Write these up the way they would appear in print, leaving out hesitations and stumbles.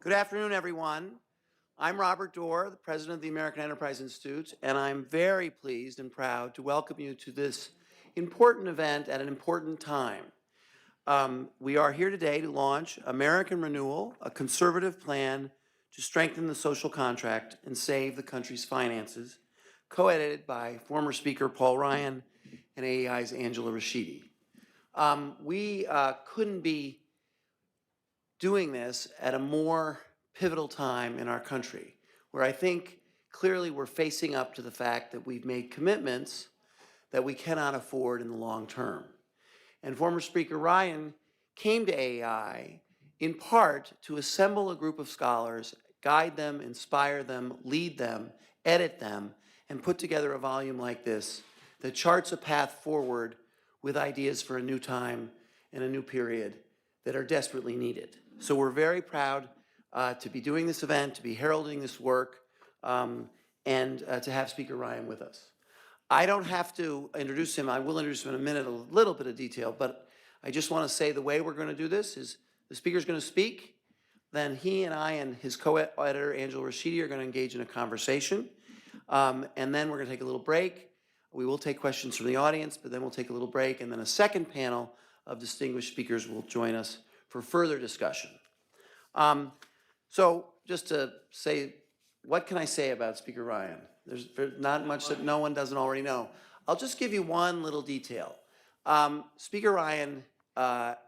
Good afternoon, everyone. I'm Robert Doar, the president of the American Enterprise Institute, and I'm very pleased and proud to welcome you to this important event at an important time. We are here today to launch American Renewal, a conservative plan to strengthen the social contract and save the country's finances, co-edited by former Speaker Paul Ryan and AEI's Angela Rachidi. We couldn't be doing this at a more pivotal time in our country, where I think clearly we're facing up to the fact that we've made commitments that we cannot afford in the long term. And former Speaker Ryan came to AEI in part to assemble a group of scholars, guide them, inspire them, lead them, edit them, and put together a volume like this that charts a path forward with ideas for a new time and a new period that are desperately needed. So we're very proud to be doing this event, to be heralding this work, and to have Speaker Ryan with us. I don't have to introduce him. I will introduce him in a minute, a little bit of detail, but I just want to say the way we're going to do this is the speaker's going to speak, then he and I and his co-editor, Angela Rachidi, are going to engage in a conversation, and then we're going to take a little break. We will take questions from the audience, but then we'll take a little break, and then a second panel of distinguished speakers will join us for further discussion. So just to say, what can I say about Speaker Ryan? There's not much that no one doesn't already know. I'll just give you one little detail. Speaker Ryan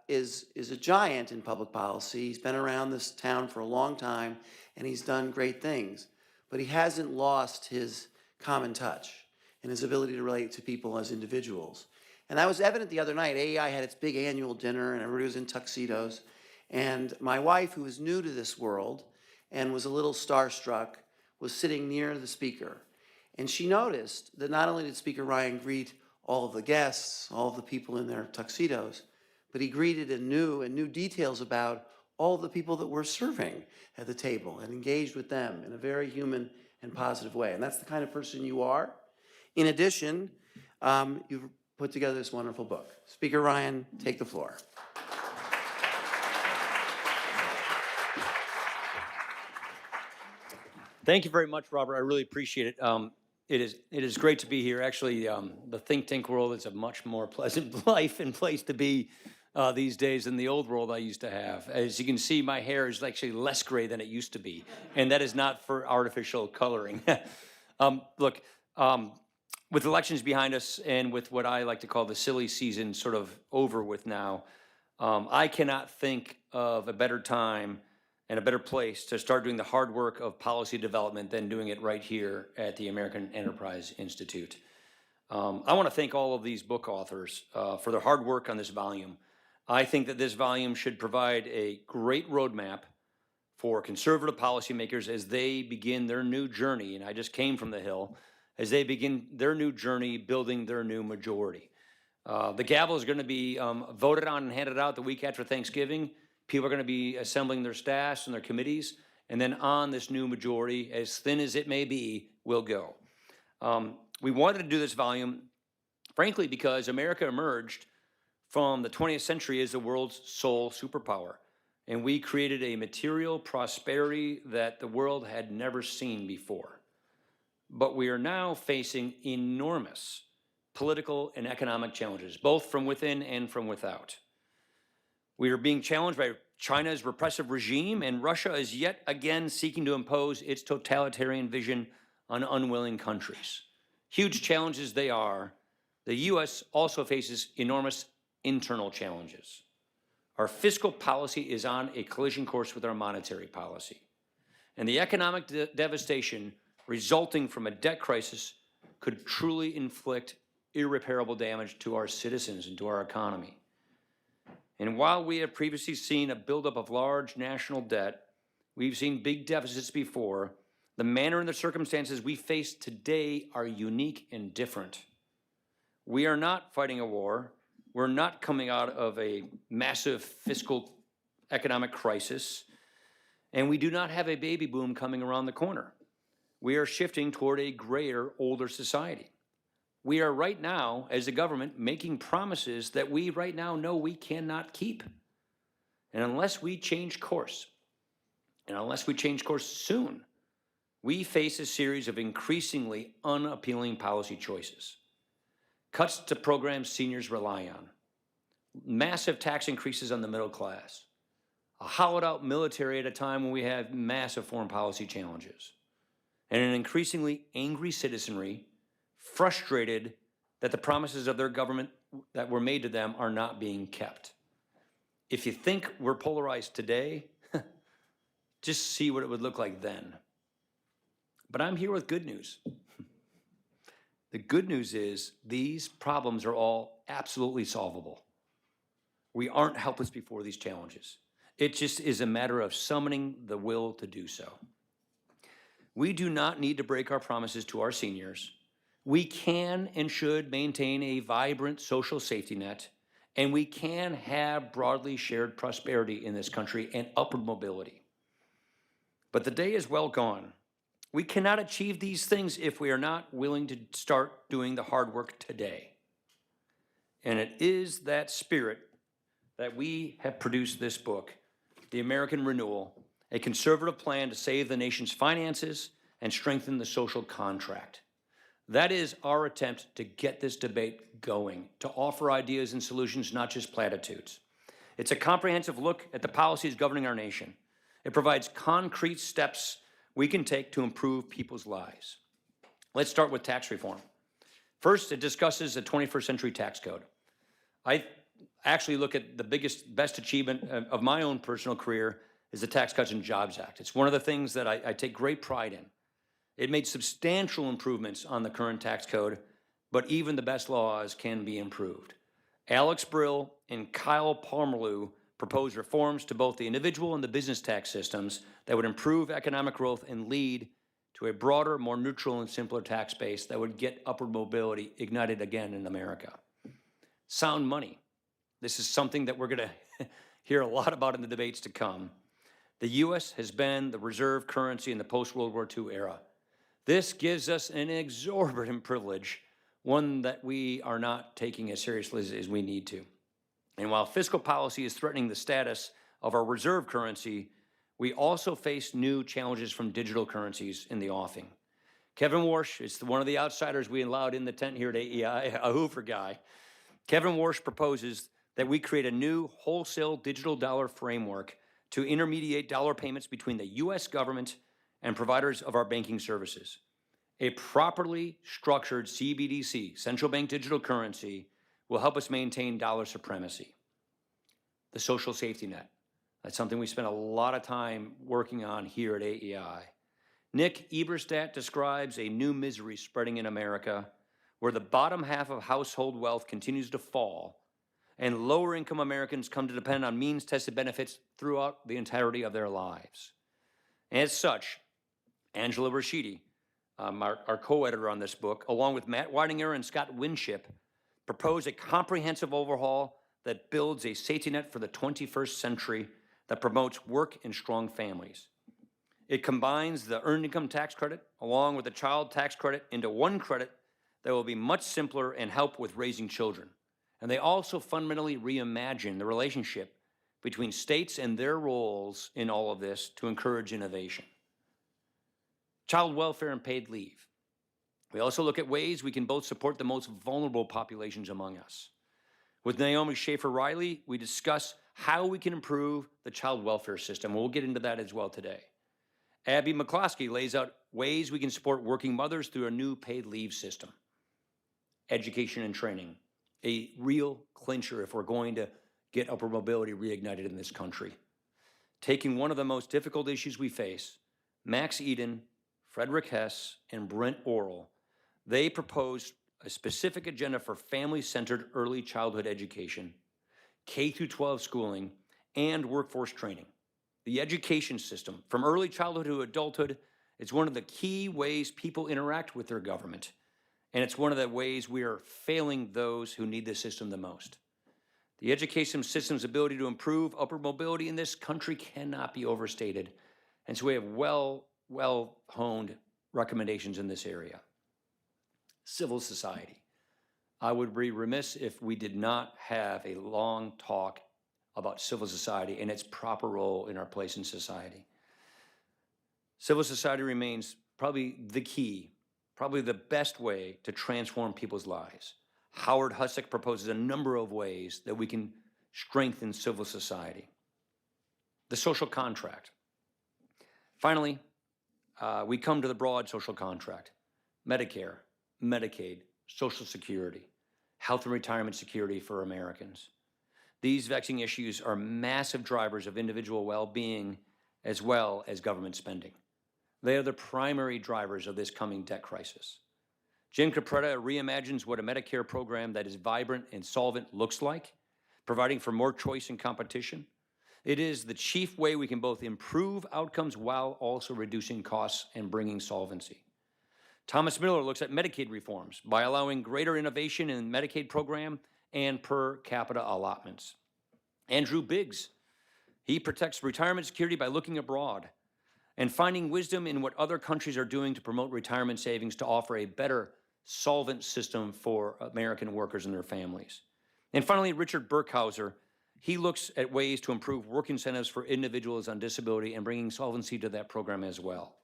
is a giant in public policy. He's been around this town for a long time, and he's done great things. But he hasn't lost his common touch and his ability to relate to people as individuals. And that was evident the other night. AEI had its big annual dinner, and everybody was in tuxedos. And my wife, who was new to this world and was a little starstruck, was sitting near the speaker. And she noticed that not only did Speaker Ryan greet all of the guests, all of the people in their tuxedos, but he greeted and knew details about all of the people that were serving at the table and engaged with them in a very human and positive way. And that's the kind of person you are. In addition, you've put together this wonderful book. Speaker Ryan, take the floor. Thank you very much, Robert. I really appreciate it. It is great to be here. Actually, the think tank world is a much more pleasant life and place to be these days than the old world I used to have. As you can see, my hair is actually less gray than it used to be, and that is not for artificial coloring. Look, with elections behind us and with what I like to call the silly season sort of over with now, I cannot think of a better time and a better place to start doing the hard work of policy development than doing it right here at the American Enterprise Institute. I want to thank all of these book authors for their hard work on this volume. I think that this volume should provide a great roadmap for conservative policymakers as they begin their new journey, and I just came from the Hill, as they begin their new journey building their new majority. The gavel is going to be voted on and handed out the week after Thanksgiving. People are going to be assembling their staffs and their committees, and then on this new majority, as thin as it may be, will go. We wanted to do this volume, frankly, because America emerged from the 20th century as the world's sole superpower, and we created a material prosperity that the world had never seen before. But we are now facing enormous political and economic challenges, both from within and from without. We are being challenged by China's repressive regime, and Russia is yet again seeking to impose its totalitarian vision on unwilling countries. Huge challenges they are. The U.S. also faces enormous internal challenges. Our fiscal policy is on a collision course with our monetary policy. And the economic devastation resulting from a debt crisis could truly inflict irreparable damage to our citizens and to our economy. And while we have previously seen a buildup of large national debt, we've seen big deficits before, the manner and the circumstances we face today are unique and different. We are not fighting a war. We're not coming out of a massive fiscal economic crisis, and we do not have a baby boom coming around the corner. We are shifting toward a grayer, older society. We are right now, as a government, making promises that we right now know we cannot keep. And unless we change course, And unless we change course soon, we face a series of increasingly unappealing policy choices. Cuts to programs seniors rely on, massive tax increases on the middle class, a hollowed out military at a time when we have massive foreign policy challenges, and an increasingly angry citizenry frustrated that the promises of their government that were made to them are not being kept. If you think we're polarized today, just see what it would look like then. But I'm here with good news. The good news is these problems are all absolutely solvable. We aren't helpless before these challenges. It just is a matter of summoning the will to do so. We do not need to break our promises to our seniors. We can and should maintain a vibrant social safety net, and we can have broadly shared prosperity in this country and upward mobility. But the day is well gone. We cannot achieve these things if we are not willing to start doing the hard work today. And it is that spirit that we have produced this book, The American Renewal, a conservative plan to save the nation's finances and strengthen the social contract. That is our attempt to get this debate going, to offer ideas and solutions, not just platitudes. It's a comprehensive look at the policies governing our nation. It provides concrete steps we can take to improve people's lives. Let's start with tax reform. First, it discusses a 21st century tax code. I actually look at the best achievement of my own personal career is the Tax Cuts and Jobs Act. It's one of the things that I take great pride in. It made substantial improvements on the current tax code, but even the best laws can be improved. Alex Brill and Kyle Palmerlew proposed reforms to both the individual and the business tax systems that would improve economic growth and lead to a broader, more neutral and simpler tax base that would get upward mobility ignited again in America. Sound money. This is something that we're going to hear a lot about in the debates to come. The U.S. has been the reserve currency in the post-World War II era. This gives us an exorbitant privilege, one that we are not taking as seriously as we need to. And while fiscal policy is threatening the status of our reserve currency, we also face new challenges from digital currencies in the offing. Kevin Warsh is one of the outsiders we allowed in the tent here at AEI, a Hoover guy. Kevin Warsh proposes that we create a new wholesale digital dollar framework to intermediate dollar payments between the U.S. government and providers of our banking services. A properly structured CBDC, central bank digital currency, will help us maintain dollar supremacy. The social safety net. That's something we spent a lot of time working on here at AEI. Nick Eberstadt describes a new misery spreading in America where the bottom half of household wealth continues to fall and lower income Americans come to depend on means-tested benefits throughout the entirety of their lives. As such, Angela Rachidi, our co-editor on this book, along with Matt Weidinger and Scott Winship, propose a comprehensive overhaul that builds a safety net for the 21st century that promotes work and strong families. It combines the earned income tax credit along with the child tax credit into one credit that will be much simpler and help with raising children. And they also fundamentally reimagine the relationship between states and their roles in all of this to encourage innovation. Child welfare and paid leave. We also look at ways we can both support the most vulnerable populations among us. With Naomi Schaefer-Riley, we discuss how we can improve the child welfare system. We'll get into that as well today. Abby McCloskey lays out ways we can support working mothers through a new paid leave system. Education and training, a real clincher if we're going to get upward mobility reignited in this country. Taking one of the most difficult issues we face, Max Eden, Frederick Hess, and Brent Orrell, they proposed a specific agenda for family-centered early childhood education, K-12 schooling, and workforce training. The education system, from early childhood to adulthood, is one of the key ways people interact with their government, and it's one of the ways we are failing those who need the system the most. The education system's ability to improve upward mobility in this country cannot be overstated, and so we have well-honed recommendations in this area. Civil society. I would be remiss if we did not have a long talk about civil society and its proper role in our place in society. Civil society remains probably the key, probably the best way to transform people's lives. Howard Hussick proposes a number of ways that we can strengthen civil society. The social contract. Finally, we come to the broad social contract: Medicare, Medicaid, Social Security, health and retirement security for Americans. These vexing issues are massive drivers of individual well-being as well as government spending. They are the primary drivers of this coming debt crisis. Jim Capretta reimagines what a Medicare program that is vibrant and solvent looks like, providing for more choice and competition. It is the chief way we can both improve outcomes while also reducing costs and bringing solvency. Thomas Miller looks at Medicaid reforms by allowing greater innovation in the Medicaid program and per capita allotments. Andrew Biggs, he protects retirement security by looking abroad and finding wisdom in what other countries are doing to promote retirement savings to offer a better solvent system for American workers and their families. And finally, Richard Burkhauser, he looks at ways to improve work incentives for individuals on disability and bringing solvency to that program as well.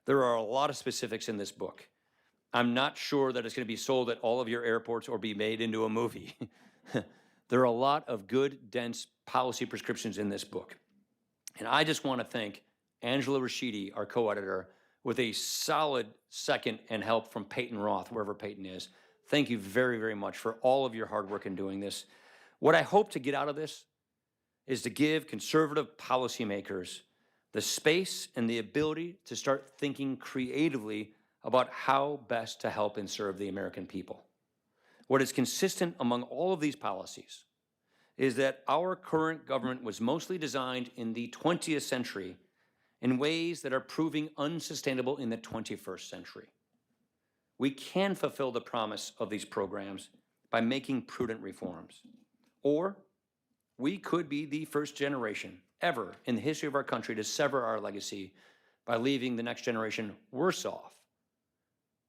There are a lot of specifics in this book. I'm not sure that it's going to be sold at all of your airports or be made into a movie. There are a lot of good, dense policy prescriptions in this book. And I just want to thank Angela Rachidi, our co-editor, with a solid second and help from Peyton Roth, wherever Peyton is. Thank you very, very much for all of your hard work in doing this. What I hope to get out of this is to give conservative policymakers the space and the ability to start thinking creatively about how best to help and serve the American people. What is consistent among all of these policies is that our current government was mostly designed in the 20th century in ways that are proving unsustainable in the 21st century. We can fulfill the promise of these programs by making prudent reforms. Or we could be the first generation ever in the history of our country to sever our legacy by leaving the next generation worse off.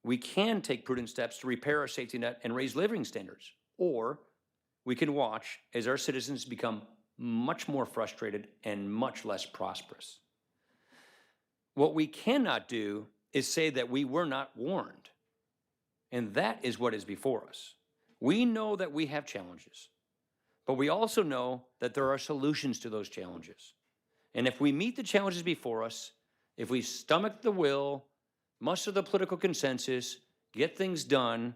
We can take prudent steps to repair our safety net and raise living standards. Or we can watch as our citizens become much more frustrated and much less prosperous. What we cannot do is say that we were not warned. And that is what is before us. We know that we have challenges, but we also know that there are solutions to those challenges. And if we meet the challenges before us, if we stomach the will, muster the political consensus, get things done,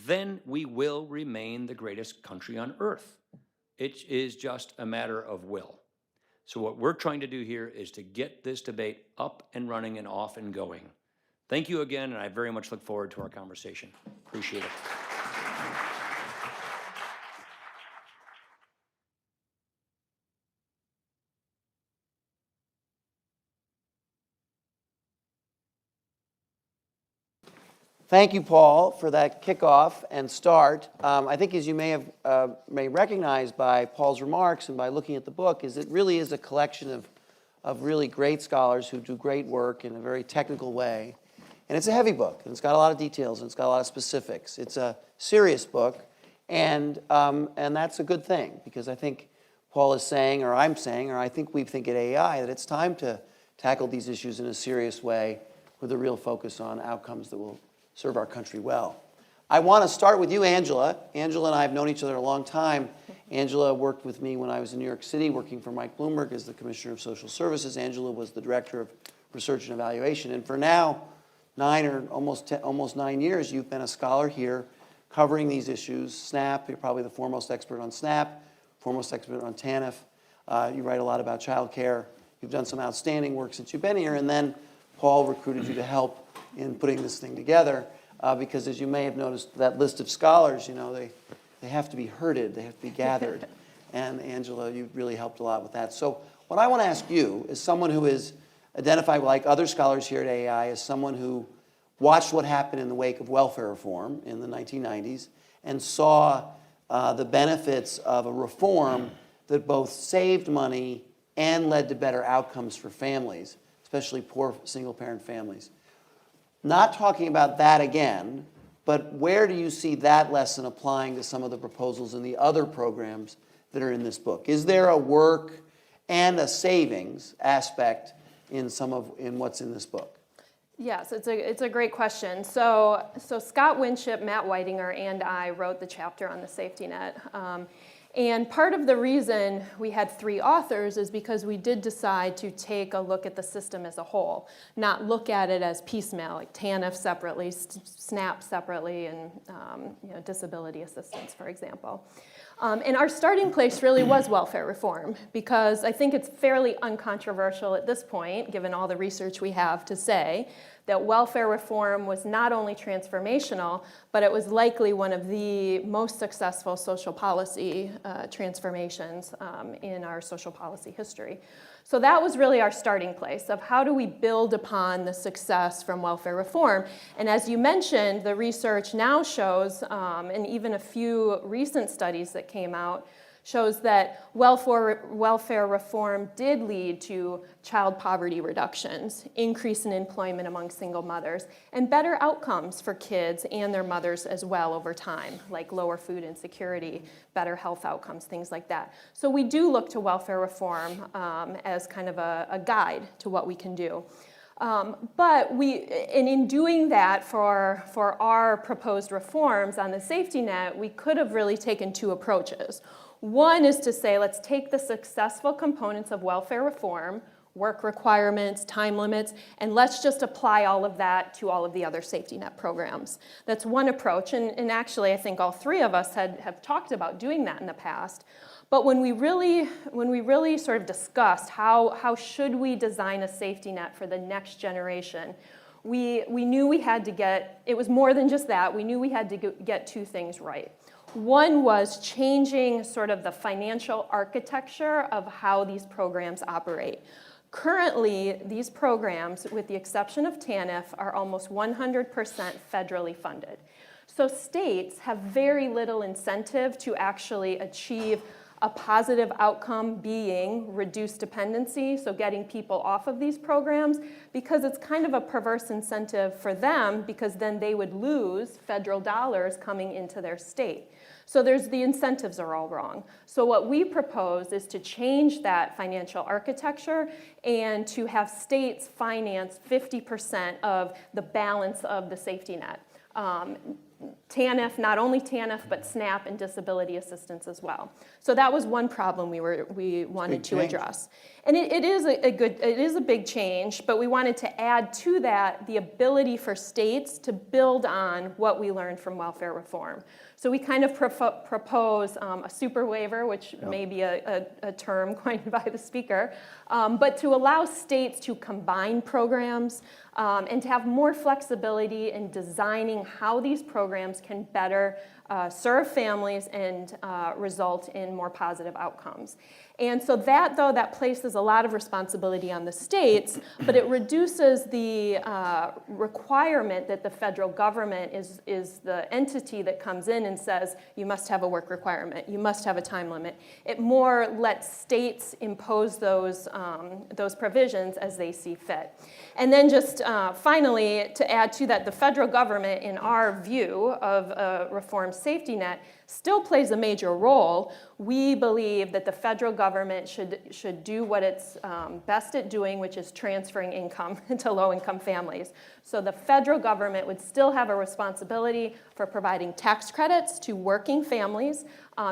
then we will remain the greatest country on earth. It is just a matter of will. So what we're trying to do here is to get this debate up and running and off and going. Thank you again, and I very much look forward to our conversation. Appreciate it. Thank you, Paul, for that kickoff and start. I think, as you may recognize by Paul's remarks and by looking at the book, is it really is a collection of really great scholars who do great work in a very technical way. And it's a heavy book, and it's got a lot of details, and it's got a lot of specifics. It's a serious book, and that's a good thing, because I think Paul is saying, or I'm saying, or I think we think at AEI, that it's time to tackle these issues in a serious way with a real focus on outcomes that will serve our country well. I want to start with you, Angela. Angela and I have known each other a long time. Angela worked with me when I was in New York City working for Mike Bloomberg as the Commissioner of Social Services. Angela was the Director of Research and Evaluation. And for now, almost 9 years, you've been a scholar here covering these issues. SNAP, you're probably the foremost expert on SNAP, foremost expert on TANF. You write a lot about child care. You've done some outstanding work since you've been here. And then Paul recruited you to help in putting this thing together, because as you may have noticed, that list of scholars, you know, they have to be herded, they have to be gathered. And Angela, you really helped a lot with that. So what I want to ask you, is someone who is identified like other scholars here at AEI, as someone who watched what happened in the wake of welfare reform in the 1990s and saw the benefits of a reform that both saved money and led to better outcomes for families, especially poor single-parent families. Not talking about that again, but where do you see that lesson applying to some of the proposals in the other programs that are in this book? Is there a work and a savings aspect in what's in this book? Yes, it's a great question. So Scott Winship, Matt Whitinger, and I wrote the chapter on the safety net. And part of the reason we had 3 authors is because we did decide to take a look at the system as a whole, not look at it as piecemeal, like TANF separately, SNAP separately, and disability assistance, for example. And our starting place really was welfare reform, because I think it's fairly uncontroversial at this point, given all the research we have, to say that welfare reform was not only transformational, but it was likely one of the most successful social policy transformations in our social policy history. So that was really our starting place of how do we build upon the success from welfare reform. And as you mentioned, the research now shows, and even a few recent studies that came out, shows that welfare reform did lead to child poverty reductions, increase in employment among single mothers, and better outcomes for kids and their mothers as well over time, like lower food insecurity, better health outcomes, things like that. So we do look to welfare reform as kind of a guide to what we can do. But in doing that for our proposed reforms on the safety net, we could have really taken 2 approaches. One is to say, let's take the successful components of welfare reform, work requirements, time limits, and let's just apply all of that to all of the other safety net programs. That's one approach, and actually I think all 3 of us have talked about doing that in the past. But when we really sort of discussed how should we design a safety net for the next generation, we knew we had to get, it was more than just that, we knew we had to get 2 things right. One was changing sort of the financial architecture of how these programs operate. Currently, these programs, with the exception of TANF, are almost 100% federally funded. So states have very little incentive to actually achieve a positive outcome, being reduced dependency, so getting people off of these programs, because it's kind of a perverse incentive for them, because then they would lose federal dollars coming into their state. So the incentives are all wrong. So what we propose is to change that financial architecture and to have states finance 50% of the balance of the safety net. TANF, not only TANF, but SNAP and disability assistance as well. So that was one problem we wanted to address. And it is a big change, but we wanted to add to that the ability for states to build on what we learned from welfare reform. So we kind of propose a super waiver, which may be a term coined by the speaker, but to allow states to combine programs and to have more flexibility in designing how these programs can better serve families and result in more positive outcomes. And so that places a lot of responsibility on the states, but it reduces the requirement that the federal government is the entity that comes in and says, you must have a work requirement, you must have a time limit. It more lets states impose those provisions as they see fit. And then just finally, to add to that, the federal government, in our view of a reformed safety net, still plays a major role. We believe that the federal government should do what it's best at doing, which is transferring income to low-income families. So the federal government would still have a responsibility for providing tax credits to working families.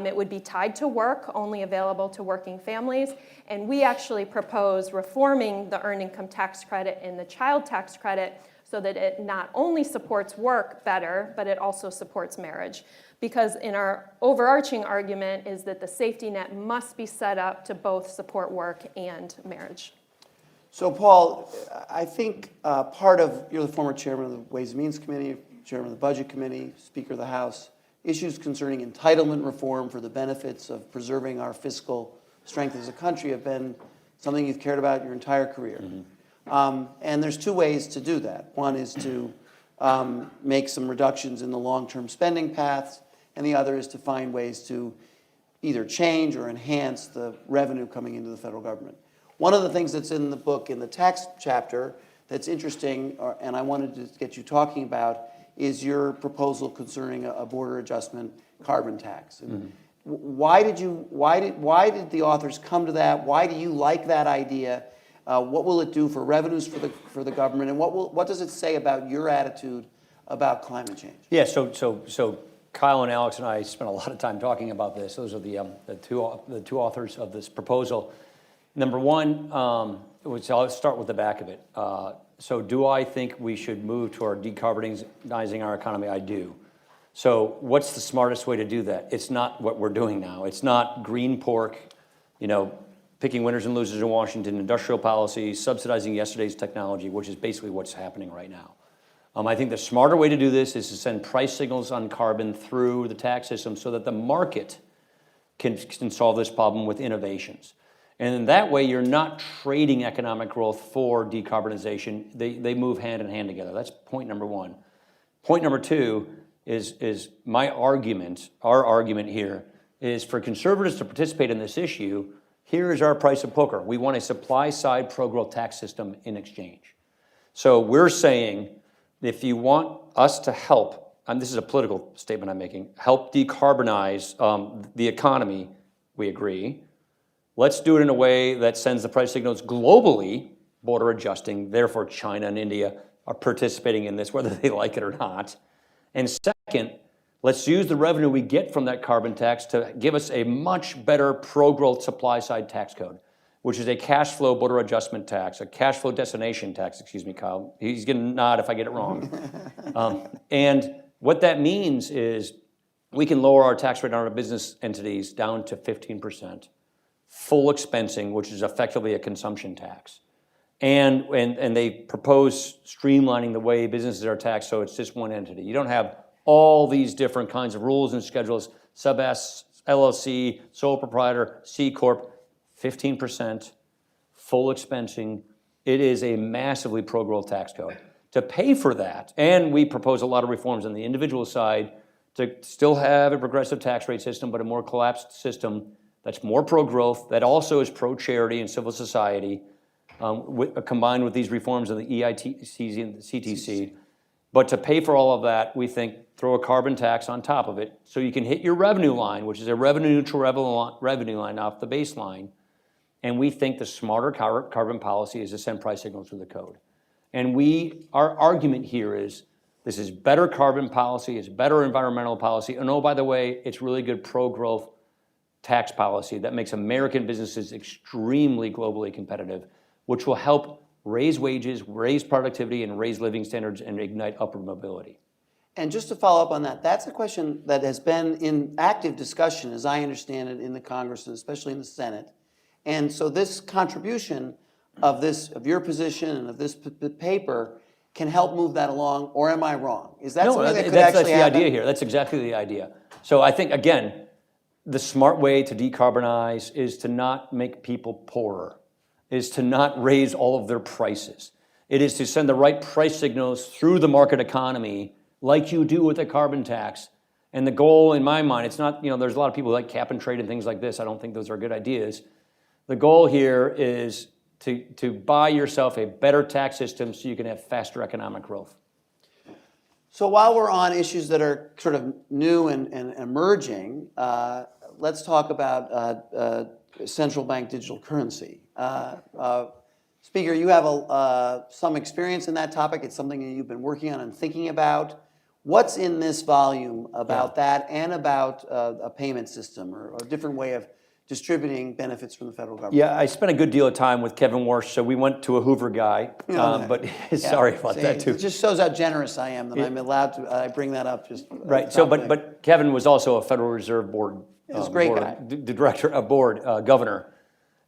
It would be tied to work, only available to working families. And we actually propose reforming the earned income tax credit and the child tax credit so that it not only supports work better, but it also supports marriage. Because in our overarching argument is that the safety net must be set up to both support work and marriage. So Paul, I think you're the former chairman of the Ways and Means Committee, chairman of the Budget Committee, Speaker of the House. Issues concerning entitlement reform for the benefits of preserving our fiscal strength as a country have been something you've cared about your entire career. Mm-hmm. And there's 2 ways to do that. One is to make some reductions in the long-term spending paths, and the other is to find ways to either change or enhance the revenue coming into the federal government. One of the things that's in the book, in the tax chapter, that's interesting, and I wanted to get you talking about, is your proposal concerning a border adjustment carbon tax. Mm-hmm. Why did the authors come to that? Why do you like that idea? What will it do for revenues for the government? And what does it say about your attitude about climate change? Yeah, so Kyle and Alex and I spent a lot of time talking about this. Those are the two authors of this proposal. Number one, I'll start with the back of it. So do I think we should move toward decarbonizing our economy? I do. So what's the smartest way to do that? It's not what we're doing now. It's not green pork, picking winners and losers in Washington, industrial policy, subsidizing yesterday's technology, which is basically what's happening right now. I think the smarter way to do this is to send price signals on carbon through the tax system so that the market can solve this problem with innovations. And in that way, you're not trading economic growth for decarbonization. They move hand in hand together. That's point number one. Point number two is my argument, our argument here, is for conservatives to participate in this issue, here is our price of poker. We want a supply-side pro-growth tax system in exchange. So we're saying, if you want us to help, and this is a political statement I'm making, help decarbonize the economy, we agree. Let's do it in a way that sends the price signals globally, border adjusting, therefore China and India are participating in this, whether they like it or not. And second, let's use the revenue we get from that carbon tax to give us a much better pro-growth supply-side tax code, which is a cash flow border adjustment tax, a cash flow destination tax, excuse me, Kyle. He's going to nod if I get it wrong. And what that means is we can lower our tax rate on our business entities down to 15%, full expensing, which is effectively a consumption tax. And they propose streamlining the way businesses are taxed so it's just one entity. You don't have all these different kinds of rules and schedules, sub-S, LLC, sole proprietor, C Corp, 15%, full expensing. It is a massively pro-growth tax code. To pay for that, and we propose a lot of reforms on the individual side to still have a progressive tax rate system, but a more collapsed system that's more pro-growth, that also is pro-charity and civil society, combined with these reforms of the EITC and the CTC. But to pay for all of that, we think throw a carbon tax on top of it so you can hit your revenue line, which is a revenue-neutral revenue line off the baseline. And we think the smarter carbon policy is to send price signals through the code. And our argument here is this is better carbon policy, it's better environmental policy, and oh, by the way, it's really good pro-growth tax policy that makes American businesses extremely globally competitive, which will help raise wages, raise productivity, and raise living standards and ignite upward mobility. And just to follow up on that, that's a question that has been in active discussion, as I understand it, in the Congress and especially in the Senate. And so this contribution of your position and of this paper can help move that along, or am I wrong? Is that something that could actually happen? That's the idea here. That's exactly the idea. So I think, again, the smart way to decarbonize is to not make people poorer, is to not raise all of their prices. It is to send the right price signals through the market economy like you do with a carbon tax. And the goal, in my mind, it's not, there's a lot of people who like cap and trade and things like this. I don't think those are good ideas. The goal here is to buy yourself a better tax system so you can have faster economic growth. So while we're on issues that are sort of new and emerging, let's talk about central bank digital currency. Speaker, you have some experience in that topic. It's something that you've been working on and thinking about. What's in this volume about that and about a payment system or a different way of distributing benefits from the federal government? Yeah, I spent a good deal of time with Kevin Warsh, so we went to a Hoover guy, but sorry about that too. It just shows how generous I am that I'm allowed to, I bring that up just. Right, so but Kevin was also a Federal Reserve Board. He's a great guy. The director of board, governor.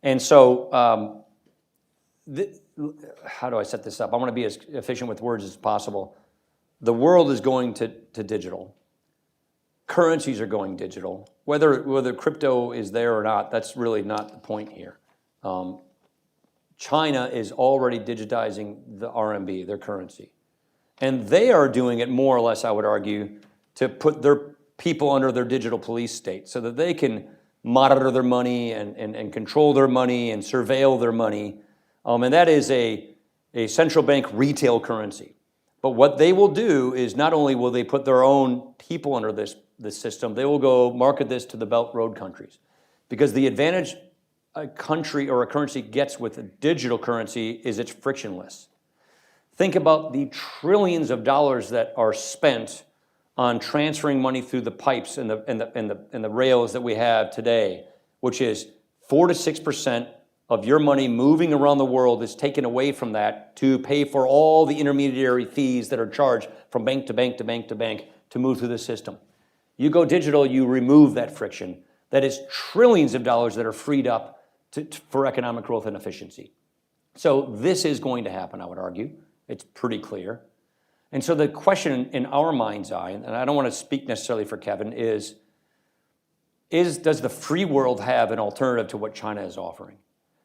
And so, how do I set this up? I want to be as efficient with words as possible. The world is going to digital. Currencies are going digital. Whether crypto is there or not, that's really not the point here. China is already digitizing the RMB, their currency. And they are doing it more or less, I would argue, to put their people under their digital police state so that they can monitor their money and control their money and surveil their money. And that is a central bank retail currency. But what they will do is not only will they put their own people under this system, they will go market this to the Belt Road countries. Because the advantage a country or a currency gets with a digital currency is it's frictionless. Think about the trillions of dollars that are spent on transferring money through the pipes and the rails that we have today, which is 4 to 6% of your money moving around the world is taken away from that to pay for all the intermediary fees that are charged from bank to bank to bank to bank to move through the system. You go digital, you remove that friction. That is trillions of dollars that are freed up for economic growth and efficiency. So this is going to happen, I would argue. It's pretty clear. And so the question in our mind's eye, and I don't want to speak necessarily for Kevin, is does the free world have an alternative to what China is offering?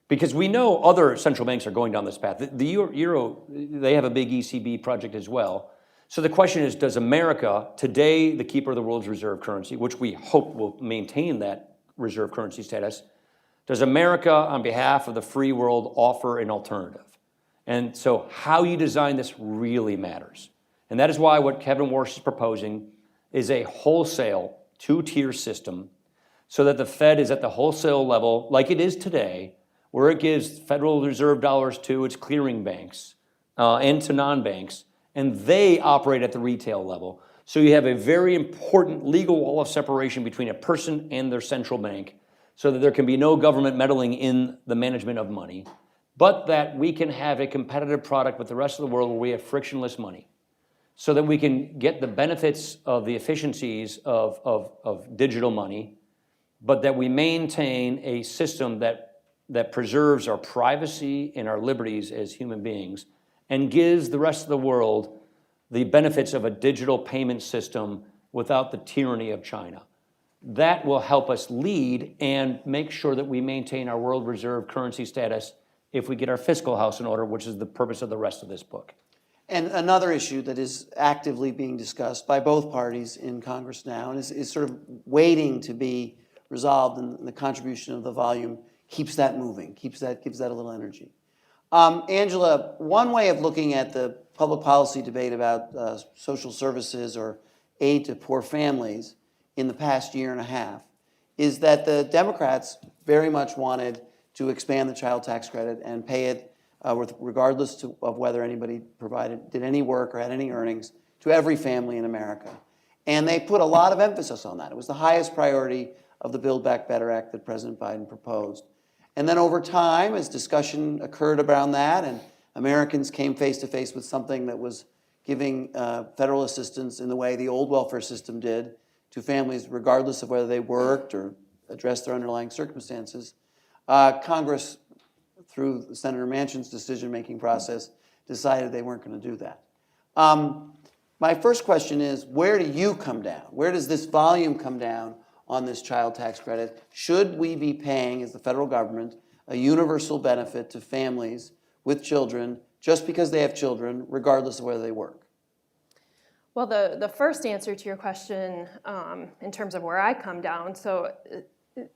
Because we know other central banks are going down this path. The Euro, they have a big ECB project as well. So the question is, does America, today the keeper of the world's reserve currency, which we hope will maintain that reserve currency status, does America, on behalf of the free world, offer an alternative? And so how you design this really matters. And that is why what Kevin Warsh is proposing is a wholesale two-tier system so that the Fed is at the wholesale level, like it is today, where it gives Federal Reserve dollars to its clearing banks and to non-banks, and they operate at the retail level. So you have a very important legal wall of separation between a person and their central bank so that there can be no government meddling in the management of money, but that we can have a competitive product with the rest of the world where we have frictionless money so that we can get the benefits of the efficiencies of digital money, but that we maintain a system that preserves our privacy and our liberties as human beings and gives the rest of the world the benefits of a digital payment system without the tyranny of China. That will help us lead and make sure that we maintain our world reserve currency status if we get our fiscal house in order, which is the purpose of the rest of this book. And another issue that is actively being discussed by both parties in Congress now and is sort of waiting to be resolved, and the contribution of the volume keeps that moving, gives that a little energy. Angela, one way of looking at the public policy debate about social services or aid to poor families in the past year and a half is that the Democrats very much wanted to expand the child tax credit and pay it regardless of whether anybody did any work or had any earnings to every family in America. And they put a lot of emphasis on that. It was the highest priority of the Build Back Better Act that President Biden proposed. And then over time, as discussion occurred around that and Americans came face to face with something that was giving federal assistance in the way the old welfare system did to families regardless of whether they worked or addressed their underlying circumstances, Congress, through Senator Manchin's decision-making process, decided they weren't going to do that. My first question is, where do you come down? Where does this volume come down on this child tax credit? Should we be paying, as the federal government, a universal benefit to families with children just because they have children, regardless of whether they work? Well, the first answer to your question in terms of where I come down, so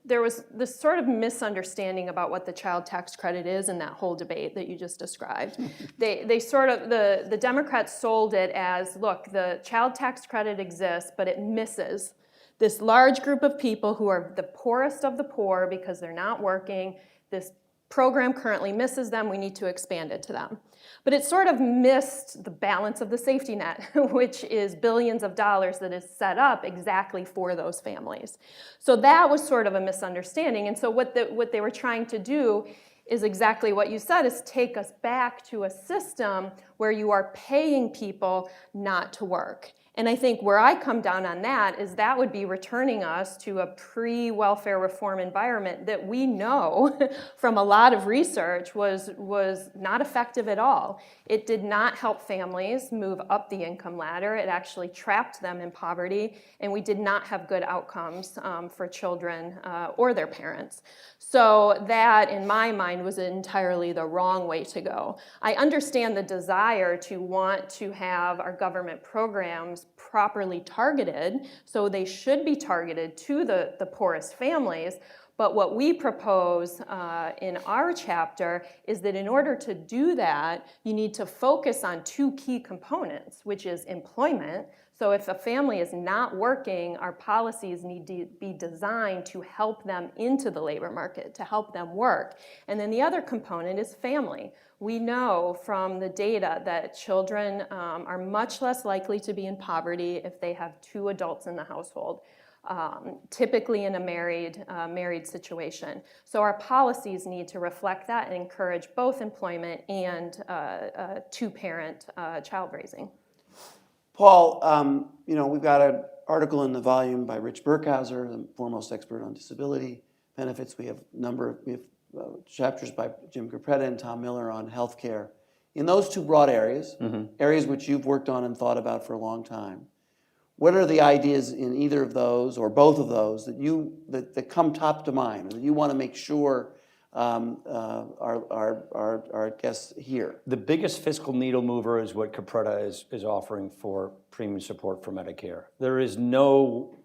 there was this sort of misunderstanding about what the child tax credit is in that whole debate that you just described. They sort of, the Democrats sold it as, look, the child tax credit exists, but it misses this large group of people who are the poorest of the poor because they're not working. This program currently misses them. We need to expand it to them. But it sort of missed the balance of the safety net, which is billions of dollars that is set up exactly for those families. So that was sort of a misunderstanding. And so what they were trying to do is exactly what you said, is take us back to a system where you are paying people not to work. And I think where I come down on that is that would be returning us to a pre-welfare reform environment that we know from a lot of research was not effective at all. It did not help families move up the income ladder. It actually trapped them in poverty, and we did not have good outcomes for children or their parents. So that, in my mind, was entirely the wrong way to go. I understand the desire to want to have our government programs properly targeted, so they should be targeted to the poorest families, But what we propose in our chapter is that in order to do that, you need to focus on two key components, which is employment. So if a family is not working, our policies need to be designed to help them into the labor market, to help them work. And then the other component is family. We know from the data that children are much less likely to be in poverty if they have two adults in the household, typically in a married situation. So our policies need to reflect that and encourage both employment and two-parent child raising. Paul, we've got an article in the volume by Rich Burkhauser, the foremost expert on disability benefits. We have chapters by Jim Gruppetta and Tom Miller on healthcare. In those two broad areas, areas which you've worked on and thought about for a long time, what are the ideas in either of those or both of those that come top to mind, or that you want to make sure our guests hear? The biggest fiscal needle mover is what Gruppetta is offering for premium support for Medicare. There is no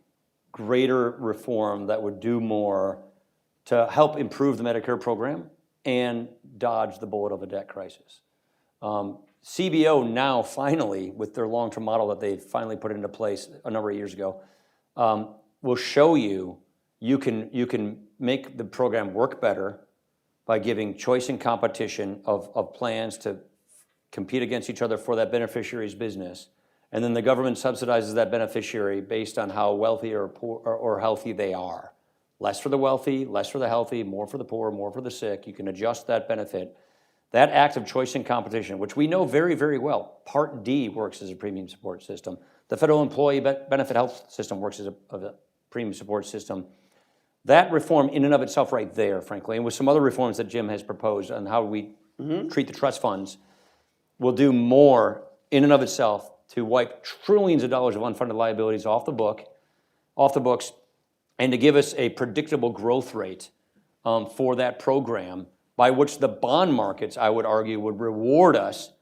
greater reform that would do more to help improve the Medicare program and dodge the bullet of a debt crisis. CBO now finally, with their long-term model that they finally put into place a number of years ago, will show you can make the program work better by giving choice and competition of plans to compete against each other for that beneficiary's business. And then the government subsidizes that beneficiary based on how wealthy or poor or healthy they are. Less for the wealthy, less for the healthy, more for the poor, more for the sick. You can adjust that benefit. That act of choice and competition, which we know very, very well. Part D works as a premium support system. The federal employee benefit health system works as a premium support system. That reform in and of itself right there, frankly, and with some other reforms that Jim has proposed on how we treat the trust funds, will do more in and of itself to wipe trillions of dollars of unfunded liabilities off the books, and to give us a predictable growth rate for that program, by which the bond markets, I would argue, would reward us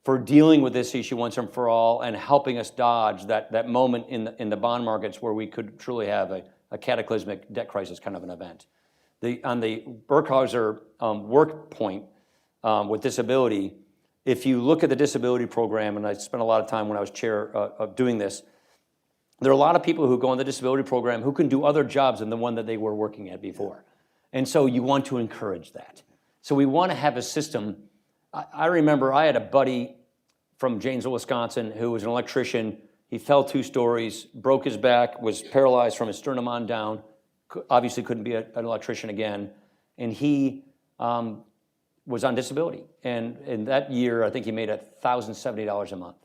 for dealing with this issue once and for all and helping us dodge that moment in the bond markets where we could truly have a cataclysmic debt crisis kind of an event. On the Burkhauser work point with disability, if you look at the disability program, and I spent a lot of time when I was chair of doing this, there are a lot of people who go on the disability program who can do other jobs than the one that they were working at before. And so you want to encourage that. So we want to have a system. I remember I had a buddy from Janesville, Wisconsin, who was an electrician. He fell 2 stories, broke his back, was paralyzed from his sternum on down, obviously couldn't be an electrician again, and he was on disability. And in that year, I think he made $1,070 a month.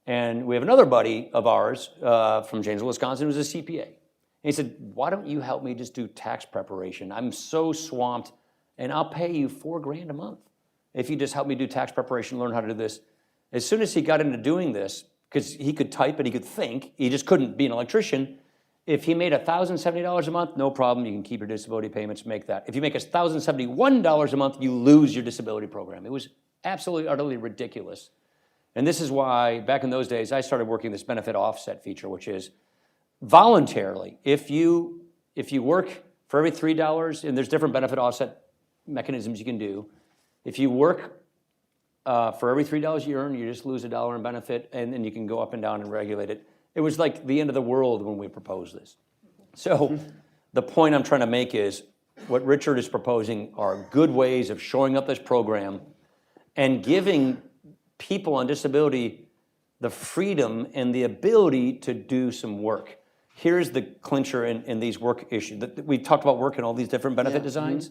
And we have another buddy of ours from Janesville, Wisconsin, who's a CPA. And he said, why don't you help me just do tax preparation? I'm so swamped, and I'll pay you $4,000 a month if you just help me do tax preparation, learn how to do this. As soon as he got into doing this, because he could type and he could think, he just couldn't be an electrician. If he made $1,070 a month, no problem, you can keep your disability payments, make that. If you make $1,071 a month, you lose your disability program. It was absolutely, utterly ridiculous. And this is why, back in those days, I started working this benefit offset feature, which is voluntarily, if you work for every $3, and there's different benefit offset mechanisms you can do, if you work for every $3 you earn, you just lose $1 in benefit, and then you can go up and down and regulate it. It was like the end of the world when we proposed this. So the point I'm trying to make is what Richard is proposing are good ways of shoring up this program and giving people on disability the freedom and the ability to do some work. Here's the clincher in these work issues. We talked about work in all these different benefit designs.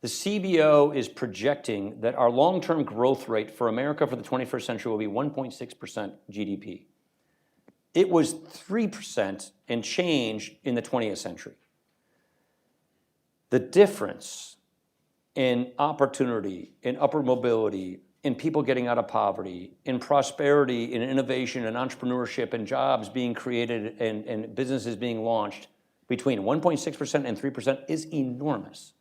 The CBO is projecting that our long-term growth rate for America for the 21st century will be 1.6% GDP. It was 3% and change in the 20th century. The difference in opportunity, in upward mobility, in people getting out of poverty, in prosperity, in innovation, and entrepreneurship, and jobs being created, and businesses being launched between 1.6% and 3% is enormous.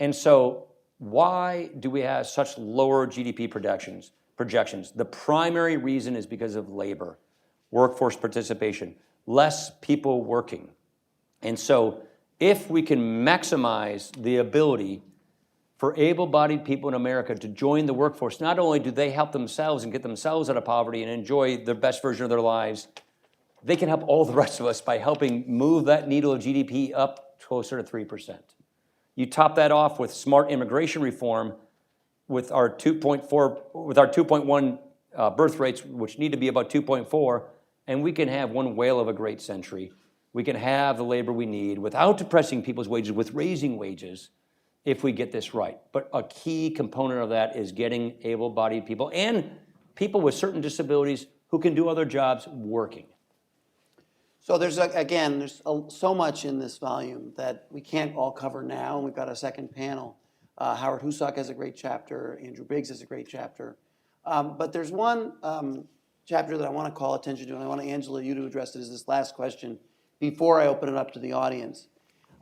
And so why do we have such lower GDP projections? The primary reason is because of labor, workforce participation, less people working. And so if we can maximize the ability for able-bodied people in America to join the workforce, not only do they help themselves and get themselves out of poverty and enjoy the best version of their lives, they can help all the rest of us by helping move that needle of GDP up closer to 3%. You top that off with smart immigration reform, with our 2.1 birth rates, which need to be about 2.4, and we can have one whale of a great century. We can have the labor we need without depressing people's wages, with raising wages, if we get this right. But a key component of that is getting able-bodied people and people with certain disabilities who can do other jobs working. So there's, so much in this volume that we can't all cover now, and we've got a second panel. Howard Husak has a great chapter, Andrew Biggs has a great chapter. But there's one chapter that I want to call attention to, and I want, Angela, you to address it as this last question before I open it up to the audience.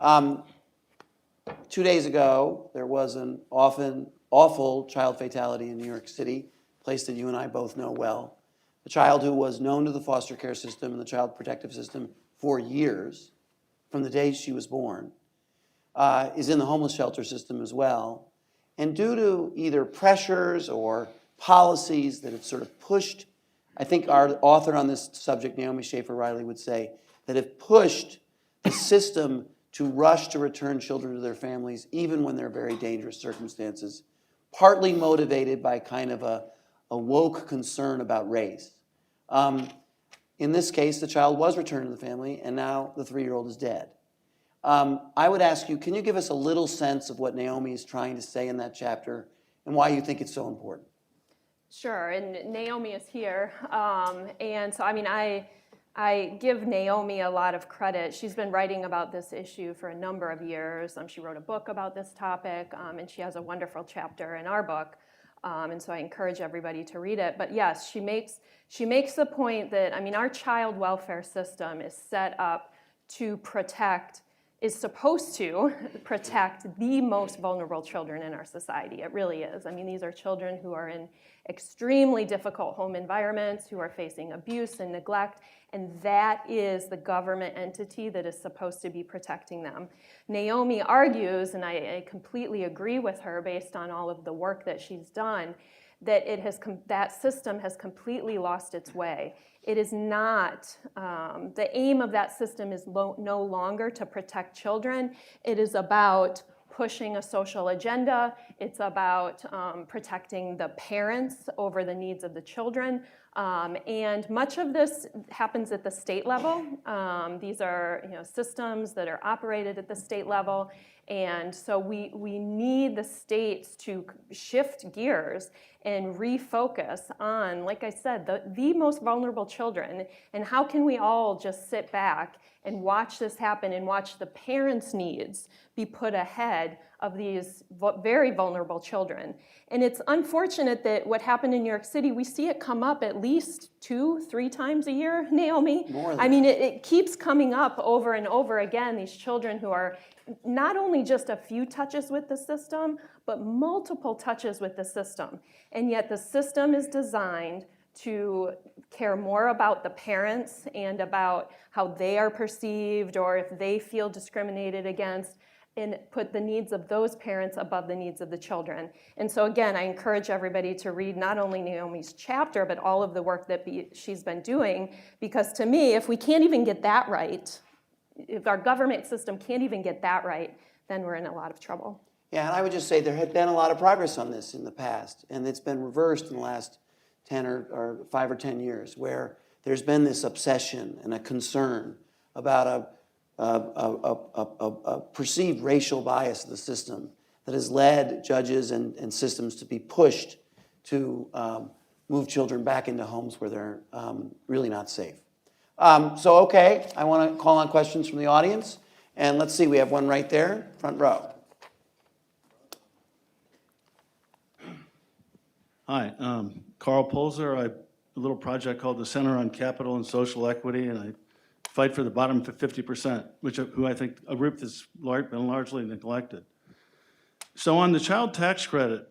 2 days ago, there was an awful child fatality in New York City, a place that you and I both know well. A child who was known to the foster care system and the child protective system for years, from the day she was born, is in the homeless shelter system as well. And due to either pressures or policies that have sort of pushed, I think our author on this subject, Naomi Schaefer-Riley, would say, that have pushed the system to rush to return children to their families, even when they're very dangerous circumstances, partly motivated by kind of a woke concern about race. In this case, the child was returned to the family, and now the 3-year-old is dead. I would ask you, can you give us a little sense of what Naomi is trying to say in that chapter and why you think it's so important? Sure, and Naomi is here. And so, I mean, I give Naomi a lot of credit. She's been writing about this issue for a number of years. She wrote a book about this topic, and she has a wonderful chapter in our book. And so I encourage everybody to read it. But yes, she makes the point that, I mean, our child welfare system is set up to is supposed to protect the most vulnerable children in our society. It really is. I mean, these are children who are in extremely difficult home environments, who are facing abuse and neglect, and that is the government entity that is supposed to be protecting them. Naomi argues, and I completely agree with her based on all of the work that she's done, that that system has completely lost its way. It is not, the aim of that system is no longer to protect children. It is about pushing a social agenda. It's about protecting the parents over the needs of the children. And much of this happens at the state level. These are systems that are operated at the state level. And so we need the states to shift gears and refocus on, like I said, the most vulnerable children. And how can we all just sit back and watch this happen and watch the parents' needs be put ahead of these very vulnerable children? And it's unfortunate that what happened in New York City, we see it come up at least 2-3 times a year, Naomi. I mean, it keeps coming up over and over again, these children who are not only just a few touches with the system, but multiple touches with the system. And yet the system is designed to care more about the parents and about how they are perceived or if they feel discriminated against, and put the needs of those parents above the needs of the children. And so again, I encourage everybody to read not only Naomi's chapter, but all of the work that she's been doing, because to me, if we can't even get that right, if our government system can't even get that right, then we're in a lot of trouble. Yeah, and I would just say there had been a lot of progress on this in the past, and it's been reversed in the last 10 or 5 or 10 years, where there's been this obsession and a concern about a perceived racial bias of the system that has led judges and systems to be pushed to move children back into homes where they're really not safe. Okay, I want to call on questions from the audience. And let's see, we have one right there, front row. Hi, Carl Polzer. I have a little project called the Center on Capital and Social Equity, and I fight for the bottom 50%, who I think a group that's been largely neglected. So on the child tax credit,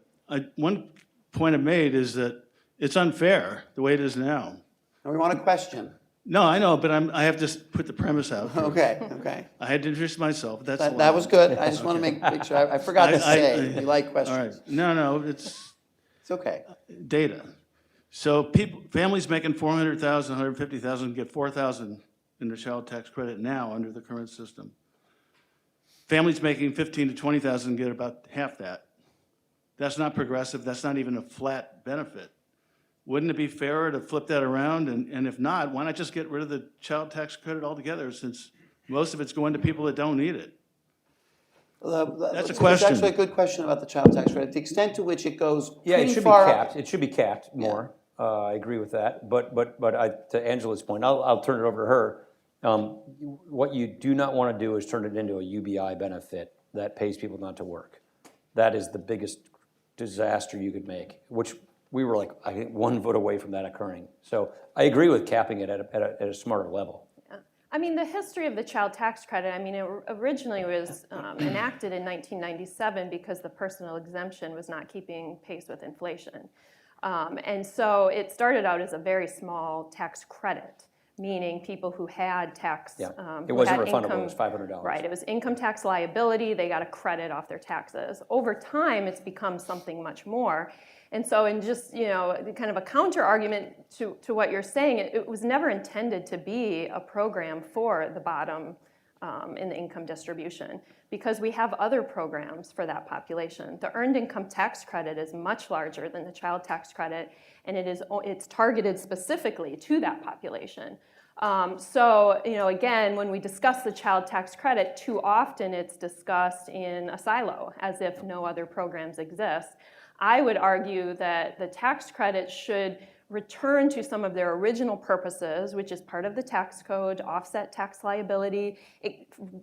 one point I've made is that it's unfair the way it is now. And we want a question. No, I know, but I have to put the premise out. first. Okay. I had to introduce myself, that's That why. was good. I just want to make sure. I forgot to say, we like All right, questions. no, it's It's okay. data. So families making 400,000, 150,000 get 4,000 in the child tax credit now under the current system. Families making 15 to 20,000 get about half that. That's not progressive, that's not even a flat benefit. Wouldn't it be fairer to flip that around? And if not, why not just get rid of the child tax credit altogether, since most of it's going to people that don't need it? That's a question. It's actually a good question about the child tax credit. The extent to which it goes Yeah, it pretty should be far. capped. It should be capped more. I agree with that. But to Angela's point, I'll turn it over to her. What you do not want to do is turn it into a UBI benefit that pays people not to work. That is the biggest disaster you could make, which we were like, I think, one vote away from that occurring. So I agree with capping it at a smarter level. I mean, the history of the child tax credit, I mean, it originally was enacted in 1997 because the personal exemption was not keeping pace with inflation. And so it started out as a very small tax credit, meaning people who had tax. Yeah, it who wasn't had refundable, income, it was $500. Right, it was income tax liability, they got a credit off their taxes. Over time, it's become something much more. And so in just, kind of a counter argument to what you're saying, it was never intended to be a program for the bottom in the income distribution, because we have other programs for that population. The earned income tax credit is much larger than the child tax credit, and it's targeted specifically to that population. So, again, when we discuss the child tax credit, too often it's discussed in a silo, as if no other programs exist. I would argue that the tax credit should return to some of their original purposes, which is part of the tax code, to offset tax liability,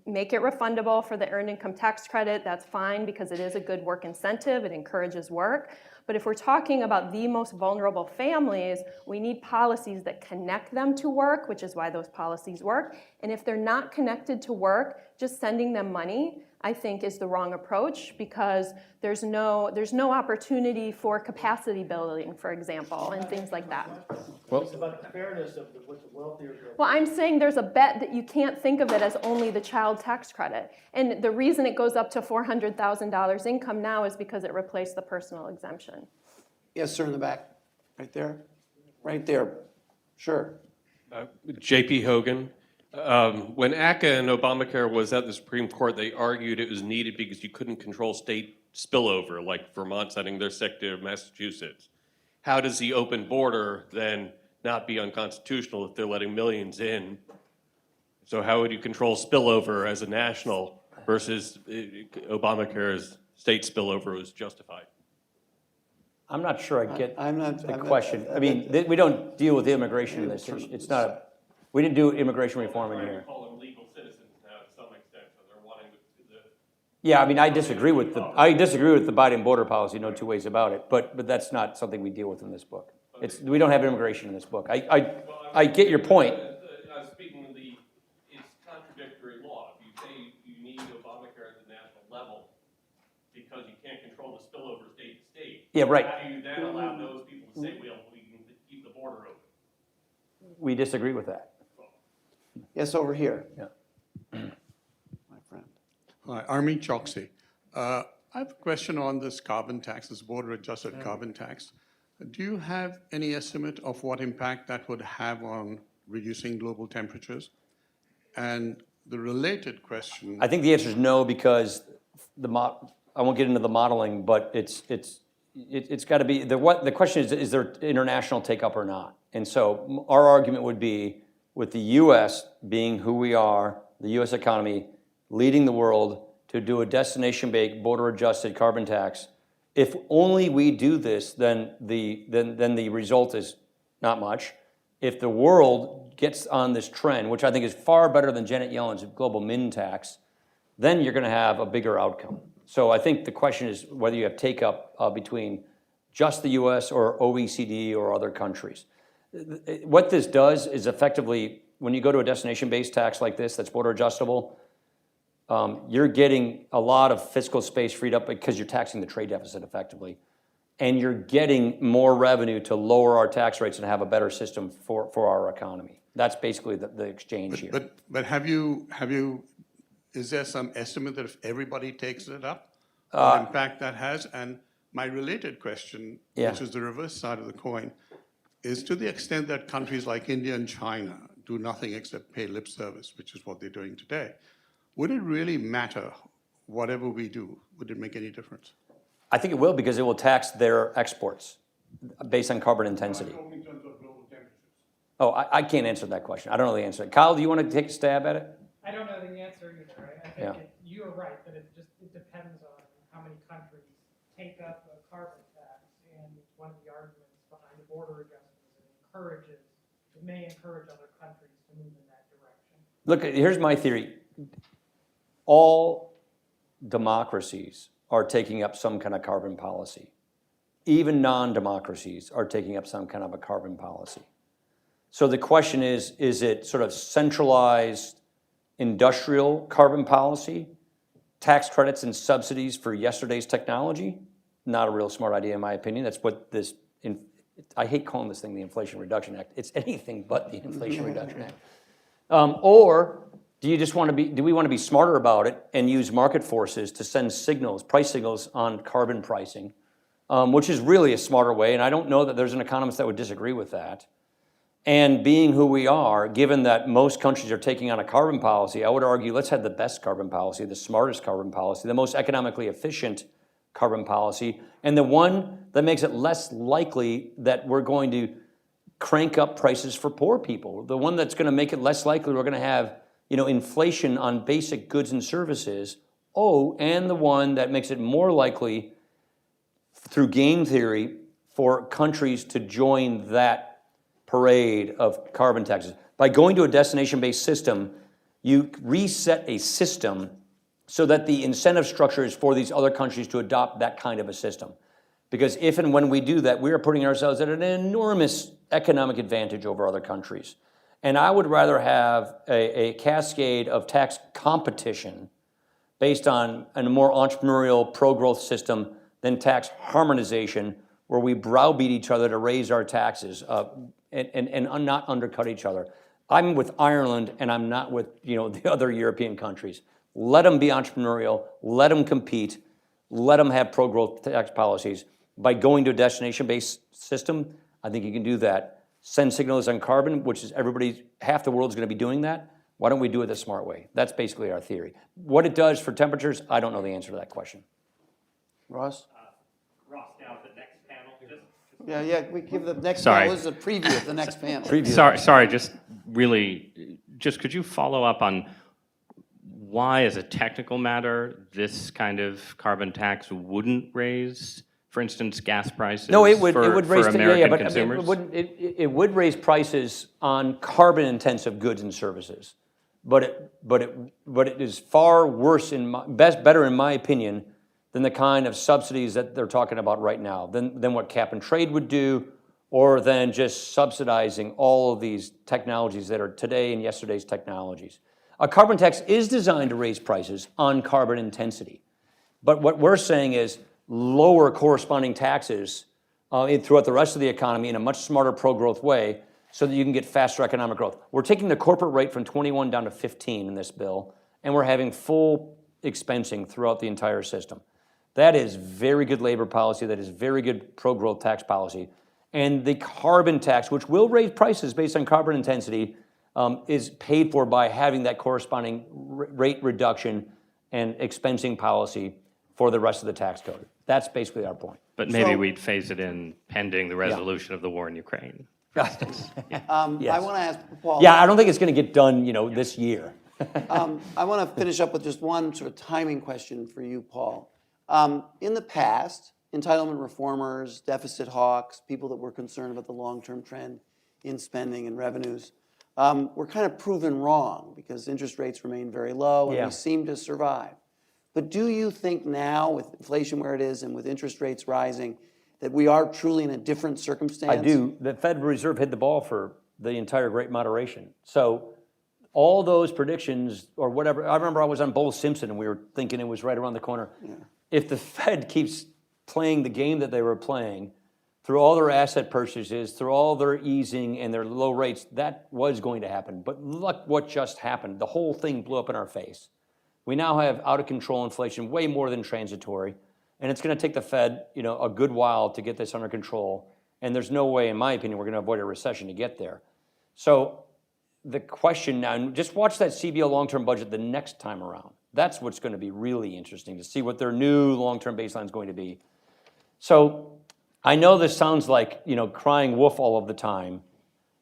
make it refundable for the earned income tax credit. That's fine because it is a good work incentive. It encourages work. But if we're talking about the most vulnerable families, we need policies that connect them to work, which is why those policies work. And if they're not connected to work, just sending them money, I think, is the wrong approach, because there's no opportunity for capacity building, for example, and things like that. Well, It's about the fairness of what the wealthier go. Well, I'm saying there's a bet that you can't think of it as only the child tax credit. And the reason it goes up to $400,000 income now is because it replaced the personal exemption. Yes, sir, in the back. Right there. Right there. Sure. JP Hogan. When ACA and Obamacare was at the Supreme Court, they argued it was needed because you couldn't control state spillover, like Vermont sending their sick to Massachusetts. How does the open border then not be unconstitutional if they're letting millions in? So how would you control spillover as a national versus Obamacare's state spillover was justified? I'm not sure I get I'm not- the I'm not- question. I mean, we don't deal with immigration in this. It's not we didn't do immigration reform in here. Call them legal citizens now to some extent, so they're wanting the Yeah, I mean, I disagree with the Biden border policy, no two ways about it, but that's not something we deal with in this book. We don't have immigration in this book. I get your point. I was speaking of it's contradictory law. If you say you need Obamacare at the national level because you can't control the spillover state to state. Yeah, right. How do you then allow those people to say, well, we can keep the border open? We disagree with that. Yes, over here. Yeah. My friend. Hi, Armin Choksi. I have a question on this carbon tax, this border-adjusted carbon tax. Do you have any estimate of what impact that would have on reducing global temperatures? And the related question... I think the answer is no, because I won't get into the modeling, but it's got to be, the question is there international take-up or not? And so our argument would be, with the U.S. being who we are, the U.S. economy leading the world to do a destination-based border-adjusted carbon tax, if only we do this, then the result is not much. If the world gets on this trend, which I think is far better than Janet Yellen's global min tax, then you're going to have a bigger outcome. So I think the question is whether you have take-up between just the U.S. or OECD or other countries. What this does is effectively, when you go to a destination-based tax like this that's border adjustable, you're getting a lot of fiscal space freed up because you're taxing the trade deficit effectively. and you're getting more revenue to lower our tax rates and have a better system for our economy. That's basically the exchange here. But have you, is there some estimate that if everybody takes it up, Uh, what impact that has? And my related question, Yeah. which is the reverse side of the coin, is to the extent that countries like India and China do nothing except pay lip service, which is what they're doing today, would it really matter whatever we do? Would it make any difference? I think it will, because it will tax their exports based on carbon intensity. In terms of global temperatures. Oh, I can't answer that question. I don't know the answer. Kyle, do you want to take a stab at it? I don't know the answer either. I think Yeah. you are right, that it depends on how many countries take up a carbon tax. And one of the arguments behind the border adjustments, it may encourage other countries to move in that direction. Look, here's my theory. All democracies are taking up some kind of carbon policy. Even non-democracies are taking up some kind of a carbon policy. So the question is it sort of centralized industrial carbon policy, tax credits and subsidies for yesterday's technology? Not a real smart idea in my opinion. That's what this, I hate calling this thing the Inflation Reduction Act. It's anything but the Inflation Reduction Act. Or do we want to be smarter about it and use market forces to send signals, price signals on carbon pricing, which is really a smarter way, and I don't know that there's an economist that would disagree with that. And being who we are, given that most countries are taking on a carbon policy, I would argue let's have the best carbon policy, the smartest carbon policy, the most economically efficient carbon policy, and the one that makes it less likely that we're going to crank up prices for poor people, the one that's going to make it less likely we're going to have inflation on basic goods and services, and the one that makes it more likely through game theory for countries to join that parade of carbon taxes. By going to a destination-based system, you reset a system so that the incentive structure is for these other countries to adopt that kind of a system. Because if and when we do that, we are putting ourselves at an enormous economic advantage over other countries. And I would rather have a cascade of tax competition based on a more entrepreneurial pro-growth system than tax harmonization, where we browbeat each other to raise our taxes and not undercut each other. I'm with Ireland, and I'm not with the other European countries. Let them be entrepreneurial. Let them compete. Let them have pro-growth tax policies. By going to a destination-based system, I think you can do that. Send signals on carbon, which is half the world's going to be doing that. Why don't we do it the smart way? That's basically our theory. What it does for temperatures, I don't know the answer to that question. Ross? Ross, now the next panel, just Yeah, we give the next Sorry. panel, this is a preview of the next panel. sorry, just really, could you follow up on why, as a technical matter, this kind of carbon tax wouldn't raise, for instance, gas prices No, it would raise for American but consumers? it would raise prices on carbon-intensive goods and services, but it is far worse better in my opinion than the kind of subsidies that they're talking about right now, than what cap and trade would do, or than just subsidizing all of these technologies that are today and yesterday's technologies. A carbon tax is designed to raise prices on carbon intensity, but what we're saying is lower corresponding taxes throughout the rest of the economy in a much smarter pro-growth way so that you can get faster economic growth. We're taking the corporate rate from 21 down to 15 in this bill, and we're having full expensing throughout the entire system. That is very good labor policy. That is very good pro-growth tax policy. And the carbon tax, which will raise prices based on carbon intensity, is paid for by having that corresponding rate reduction and expensing policy for the rest of the tax code. That's basically our point. But maybe So- we'd phase it in pending the resolution of the war in Ukraine. I want to ask Paul. Yeah, I don't think it's going to get done, this year. I want to finish up with just one sort of timing question for you, Paul. In the past, entitlement reformers, deficit hawks, people that were concerned about the long-term trend in spending and revenues, were kind of proven wrong because interest rates remain very low and Yeah. we seem to survive. But do you think now, with inflation where it is and with interest rates rising, that we are truly in a different circumstance? I do. The Federal Reserve hit the ball for the entire Great Moderation. So all those predictions or whatever, I remember I was on Bull Simpson and we were thinking it was right around the corner. Yeah. If the Fed keeps playing the game that they were playing, through all their asset purchases, through all their easing and their low rates, that was going to happen. But look what just happened. The whole thing blew up in our face. We now have out of control inflation, way more than transitory, and it's going to take the Fed, a good while to get this under control. And there's no way, in my opinion, we're going to avoid a recession to get there. So the question now, and just watch that CBO long-term budget the next time around. That's what's going to be really interesting, to see what their new long-term baseline is going to be. So I know this sounds like, crying wolf all of the time.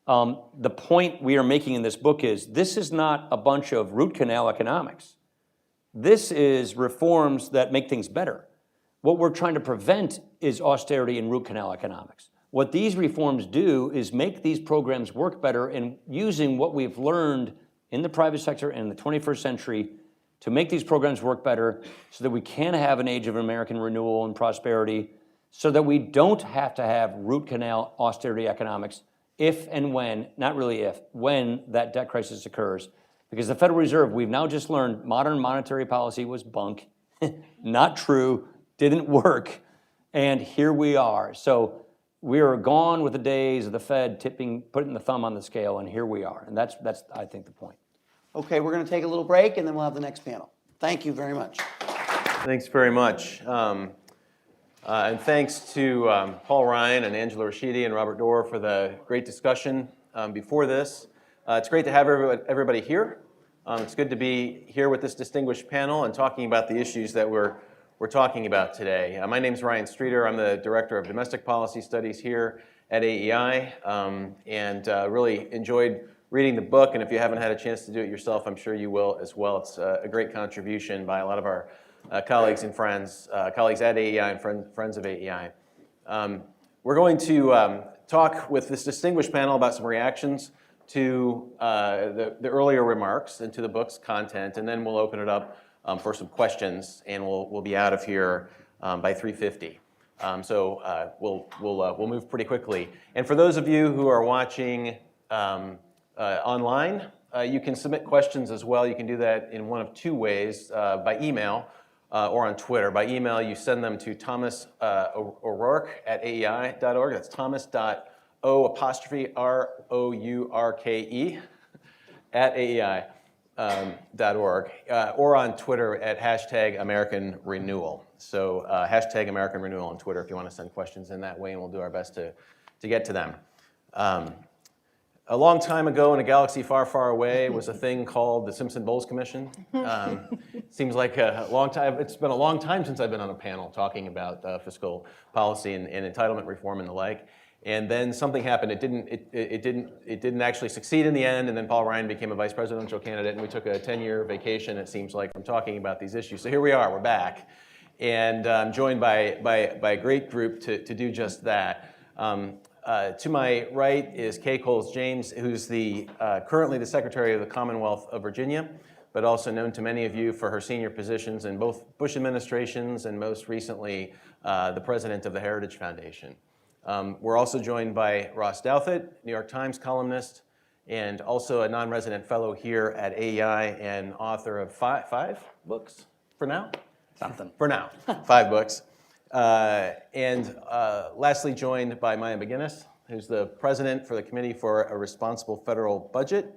The point we are making in this book is this is not a bunch of root canal economics. This is reforms that make things better. What we're trying to prevent is austerity and root canal economics. What these reforms do is make these programs work better, and using what we've learned in the private sector and in the 21st century to make these programs work better so that we can have an age of American renewal and prosperity, so that we don't have to have root canal austerity economics if and when, not really if, when that debt crisis occurs. Because the Federal Reserve, we've now just learned modern monetary policy was bunk, not true, didn't work, and here we are. So we are gone with the days of the Fed putting the thumb on the scale, and here we are. And that's I think, the point. Okay, we're going to take a little break, and then we'll have the next panel. Thank you very much. Thanks very much. And thanks to Paul Ryan and Angela Rachidi and Robert Doar for the great discussion before this. It's great to have everybody here. It's good to be here with this distinguished panel and talking about the issues that we're talking about today. My name is Ryan Streeter. I'm the Director of Domestic Policy Studies here at AEI, and really enjoyed reading the book. And if you haven't had a chance to do it yourself, I'm sure you will as well. It's a great contribution by a lot of our colleagues and friends, colleagues at AEI and friends of AEI. We're going to talk with this distinguished panel about some reactions to the earlier remarks and to the book's content, and then we'll open it up for some questions, and we'll be out of here by 3:50. So we'll move pretty quickly. And for those of you who are watching online, you can submit questions as well. You can do that in one of two ways, by email or on Twitter. By email, you send them to Thomas O'Rourke at AEI.org. That's Thomas.O''Rourke at AEI.org, or on Twitter at #American Renewal. So #American Renewal on Twitter if you want to send questions in that way, and we'll do our best to get to them. A long time ago in a galaxy far, far away was a thing called the Simpson-Bowles Commission. Seems like a long time. It's been a long time since I've been on a panel talking about fiscal policy and entitlement reform and the like. And then something happened. It didn't actually succeed in the end. And then Paul Ryan became a vice presidential candidate, and we took a 10-year vacation, it seems like, from talking about these issues. So here we are. We're back, and I'm joined by a great group to do just that. To my right is Kay Coles-James, who's currently the Secretary of the Commonwealth of Virginia, but also known to many of you for her senior positions in both Bush administrations and most recently the president of the Heritage Foundation. We're also joined by Ross Douthat, New York Times columnist, and also a non-resident fellow here at AEI and author of five books for now? Something. For now, 5 books. And lastly, joined by Maya McGinnis, who's the president for the Committee for a Responsible Federal Budget,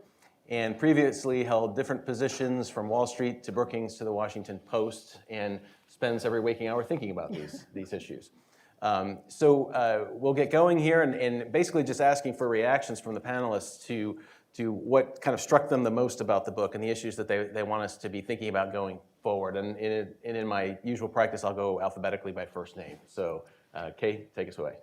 and previously held different positions from Wall Street to Brookings to the Washington Post, and spends every waking hour thinking about these issues. So we'll get going here, and basically just asking for reactions from the panelists to what kind of struck them the most about the book and the issues that they want us to be thinking about going forward. And in my usual practice, I'll go alphabetically by first name. So Kay, take us away.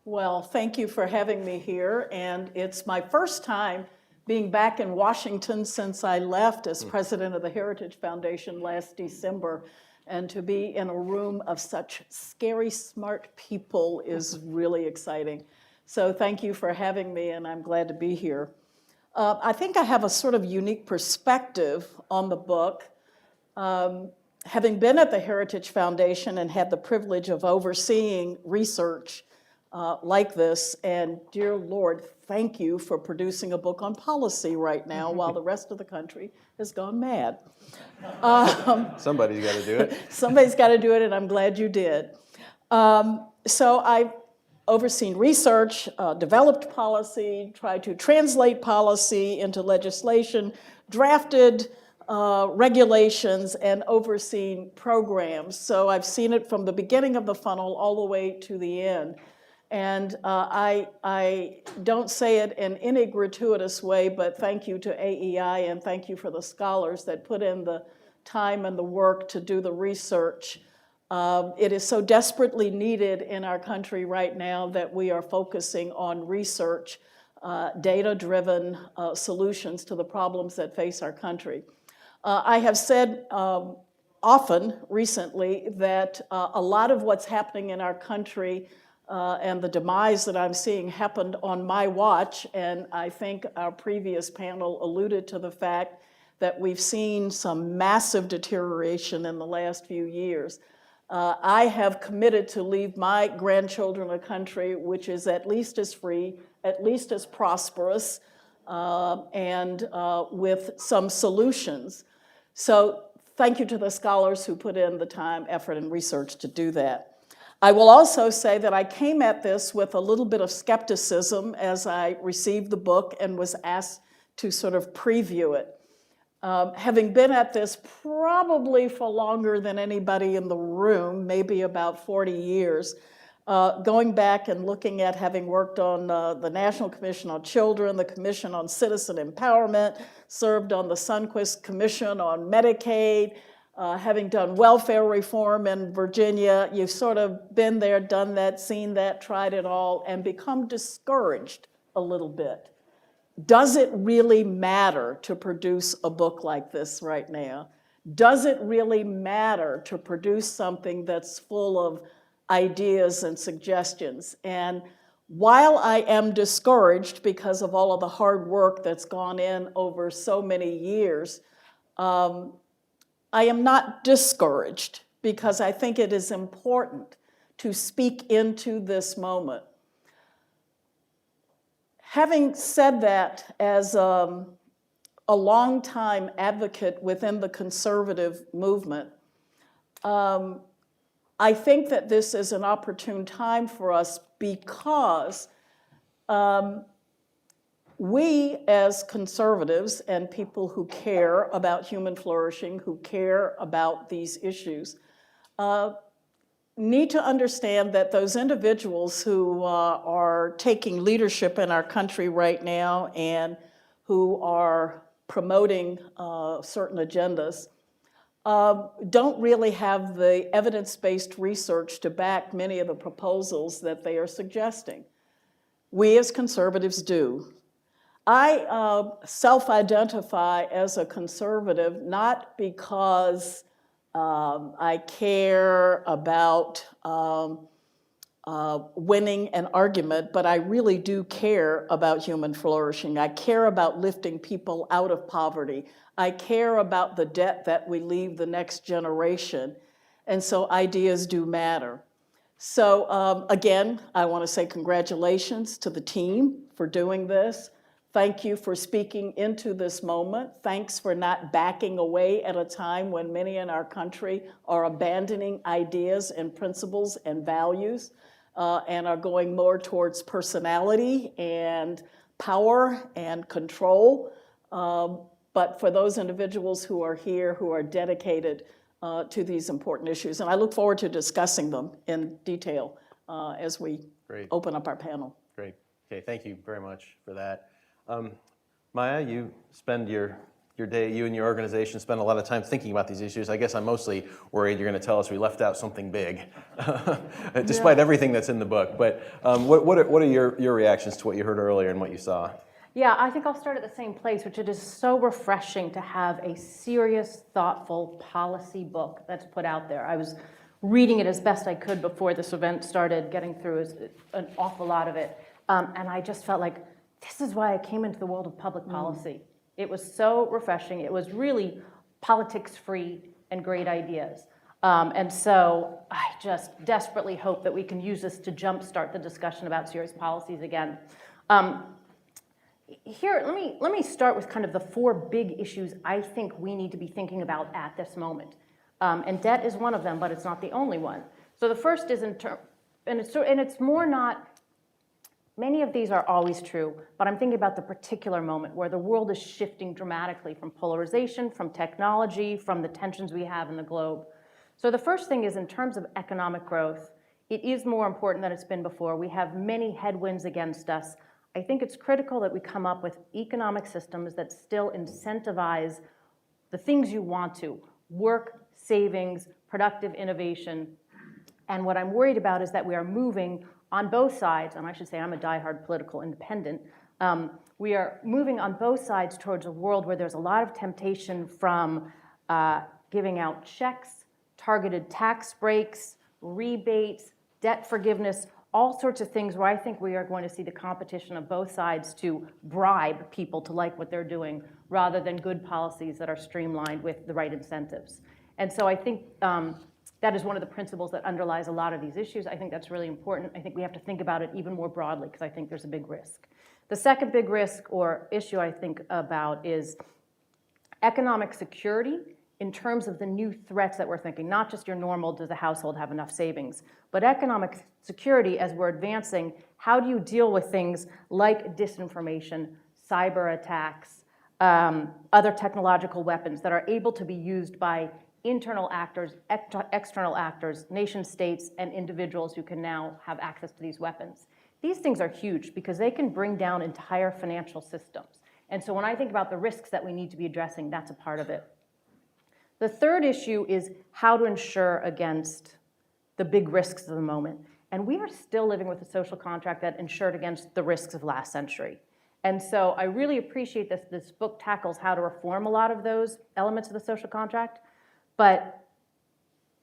Well, thank you for having me here. And it's my first time being back in Washington since I left as president of the Heritage Foundation last December. And to be in a room of such scary, smart people is really exciting. So thank you for having me, and I'm glad to be here. I think I have a sort of unique perspective on the book. Having been at the Heritage Foundation and had the privilege of overseeing research like this, and dear Lord, thank you for producing a book on policy right now while the rest of the country has gone mad. Somebody's got to do it. Somebody's got to do it, and I'm glad you did. So I've overseen research, developed policy, tried to translate policy into legislation, drafted regulations, and overseen programs. So I've seen it from the beginning of the funnel all the way to the end. And I don't say it in any gratuitous way, but thank you to AEI and thank you for the scholars that put in the time and the work to do the research. It is so desperately needed in our country right now that we are focusing on research, data-driven solutions to the problems that face our country. I have said often recently that a lot of what's happening in our country and the demise that I'm seeing happened on my watch, and I think our previous panel alluded to the fact that we've seen some massive deterioration in the last few years. I have committed to leave my grandchildren a country which is at least as free, at least as prosperous, and with some solutions. So thank you to the scholars who put in the time, effort, and research to do that. I will also say that I came at this with a little bit of skepticism as I received the book and was asked to sort of preview it. Having been at this probably for longer than anybody in the room, maybe about 40 years, going back and looking at having worked on the National Commission on Children, the Commission on Citizen Empowerment, served on the Sunquist Commission on Medicaid, having done welfare reform in Virginia, you've sort of been there, done that, seen that, tried it all, and become discouraged a little bit. Does it really matter to produce a book like this right now? Does it really matter to produce something that's full of ideas and suggestions? And while I am discouraged because of all of the hard work that's gone in over so many years, I am not discouraged because I think it is important to speak into this moment. Having said that, as a longtime advocate within the conservative movement, I think that this is an opportune time for us because we as conservatives and people who care about human flourishing, who care about these issues, need to understand that those individuals who are taking leadership in our country right now and who are promoting certain agendas don't really have the evidence-based research to back many of the proposals that they are suggesting. We as conservatives do. I self-identify as a conservative not because I care about winning an argument, but I really do care about human flourishing. I care about lifting people out of poverty. I care about the debt that we leave the next generation. And so ideas do matter. So again, I want to say congratulations to the team for doing this. Thank you for speaking into this moment. Thanks for not backing away at a time when many in our country are abandoning ideas and principles and values and are going more towards personality and power and control. But for those individuals who are here, who are dedicated to these important issues. And I look forward to discussing them in detail as we open up our panel. Great. Okay, thank you very much for that. Maya, you spend your day, you and your organization spend a lot of time thinking about these issues. I guess I'm mostly worried you're going to tell us we left out something big, despite everything that's in the book. But what are your reactions to what you heard earlier and what you saw? Yeah, I think I'll start at the same place, which it is so refreshing to have a serious, thoughtful policy book that's put out there. I was reading it as best I could before this event started, getting through an awful lot of it, and I just felt like, this is why I came into the world of public policy. It was so refreshing. It was really politics-free and great ideas. And so I just desperately hope that we can use this to jumpstart the discussion about serious policies again. Here, let me start with kind of the four big issues I think we need to be thinking about at this moment. And debt is one of them, but it's not the only one. So the first is and it's more not, many of these are always true, but I'm thinking about the particular moment where the world is shifting dramatically from polarization, from technology, from the tensions we have in the globe. So the first thing is in terms of economic growth, it is more important than it's been before. We have many headwinds against us. I think it's critical that we come up with economic systems that still incentivize the things you want to: work, savings, productive innovation. And what I'm worried about is that we are moving on both sides, and I should say I'm a diehard political independent, we are moving on both sides towards a world where there's a lot of temptation from giving out checks, targeted tax breaks, rebates, debt forgiveness, all sorts of things where I think we are going to see the competition of both sides to bribe people to like what they're doing, rather than good policies that are streamlined with the right incentives. And so I think that is one of the principles that underlies a lot of these issues. I think that's really important. I think we have to think about it even more broadly, because I think there's a big risk. The second big risk or issue I think about is economic security in terms of the new threats that we're thinking, not just your normal, does the household have enough savings, but economic security as we're advancing. How do you deal with things like disinformation, cyber attacks, other technological weapons that are able to be used by internal actors, external actors, nation states, and individuals who can now have access to these weapons? These things are huge because they can bring down entire financial systems. And so when I think about the risks that we need to be addressing, that's a part of it. The third issue is how to ensure against the big risks of the moment. And we are still living with a social contract that ensured against the risks of last century. And so I really appreciate this book tackles how to reform a lot of those elements of the social contract. But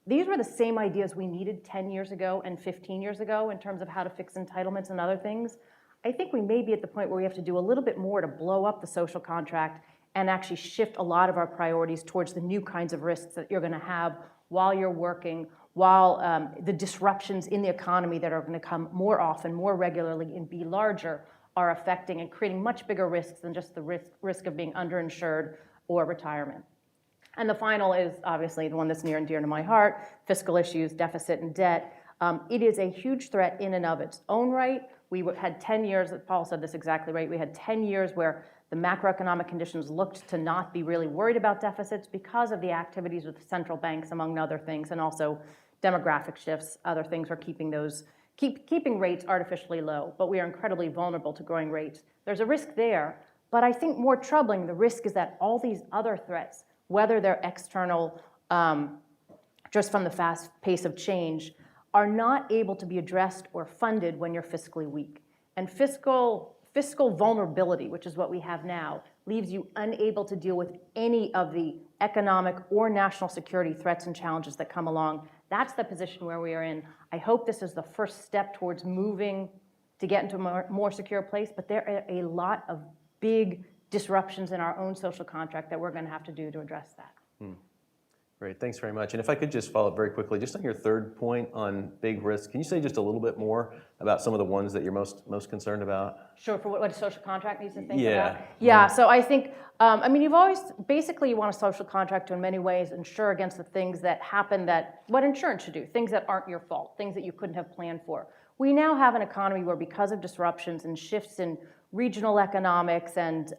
these were the same ideas we needed 10 years ago and 15 years ago in terms of how to fix entitlements and other things. I think we may be at the point where we have to do a little bit more to blow up the social contract and actually shift a lot of our priorities towards the new kinds of risks that you're going to have while you're working, while the disruptions in the economy that are going to come more often, more regularly, and be larger are affecting and creating much bigger risks than just the risk of being underinsured or retirement. And the final is obviously the one that's near and dear to my heart: fiscal issues, deficit and debt. It is a huge threat in and of its own right. We had 10 years, Paul said this exactly right, we had 10 years where the macroeconomic conditions looked to not be really worried about deficits because of the activities with central banks, among other things, and also demographic shifts. Other things are keeping rates artificially low, but we are incredibly vulnerable to growing rates. There's a risk there, but I think more troubling, the risk is that all these other threats, whether they're external, just from the fast pace of change, are not able to be addressed or funded when you're fiscally weak. And fiscal vulnerability, which is what we have now, leaves you unable to deal with any of the economic or national security threats and challenges that come along. That's the position where we are in. I hope this is the first step towards moving to get into a more secure place, but there are a lot of big disruptions in our own social contract that we're going to have to do to address that. Great, thanks very much. And if I could just follow up very quickly, just on your third point on big risks, can you say just a little bit more about some of the ones that you're most concerned about? Sure, for what a social contract needs to think Yeah. about? Yeah, so I think, you've always, basically you want a social contract to in many ways insure against the things that happen what insurance should do, things that aren't your fault, things that you couldn't have planned for. We now have an economy where, because of disruptions and shifts in regional economics and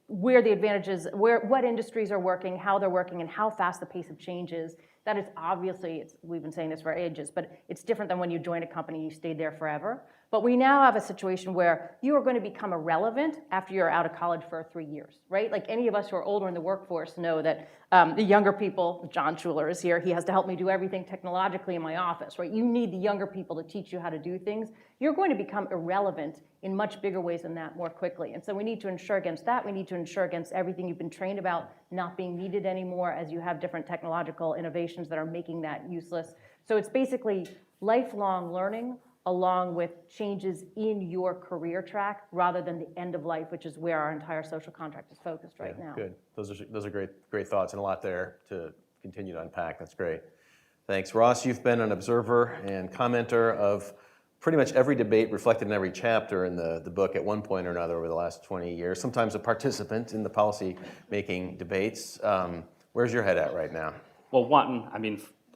where the advantages, what industries are working, how they're working, and how fast the pace of change is, that is obviously, we've been saying this for ages, but it's different than when you join a company and you stayed there forever. But we now have a situation where you are going to become irrelevant after you're out of college for 3 years, right? Like any of us who are older in the workforce know that the younger people, John Schuler is here, he has to help me do everything technologically in my office, right? You need the younger people to teach you how to do things. You're going to become irrelevant in much bigger ways than that more quickly. And so we need to insure against that. We need to insure against everything you've been trained about not being needed anymore as you have different technological innovations that are making that useless. So it's basically lifelong learning along with changes in your career track rather than the end of life, which is where our entire social contract is focused right now. Good. Those are great thoughts, and a lot there to continue to unpack. That's great. Thanks. Ross, you've been an observer and commenter of pretty much every debate reflected in every chapter in the book at one point or another over the last 20 years, sometimes a participant in the policy-making debates. Where's your head at right now? Well,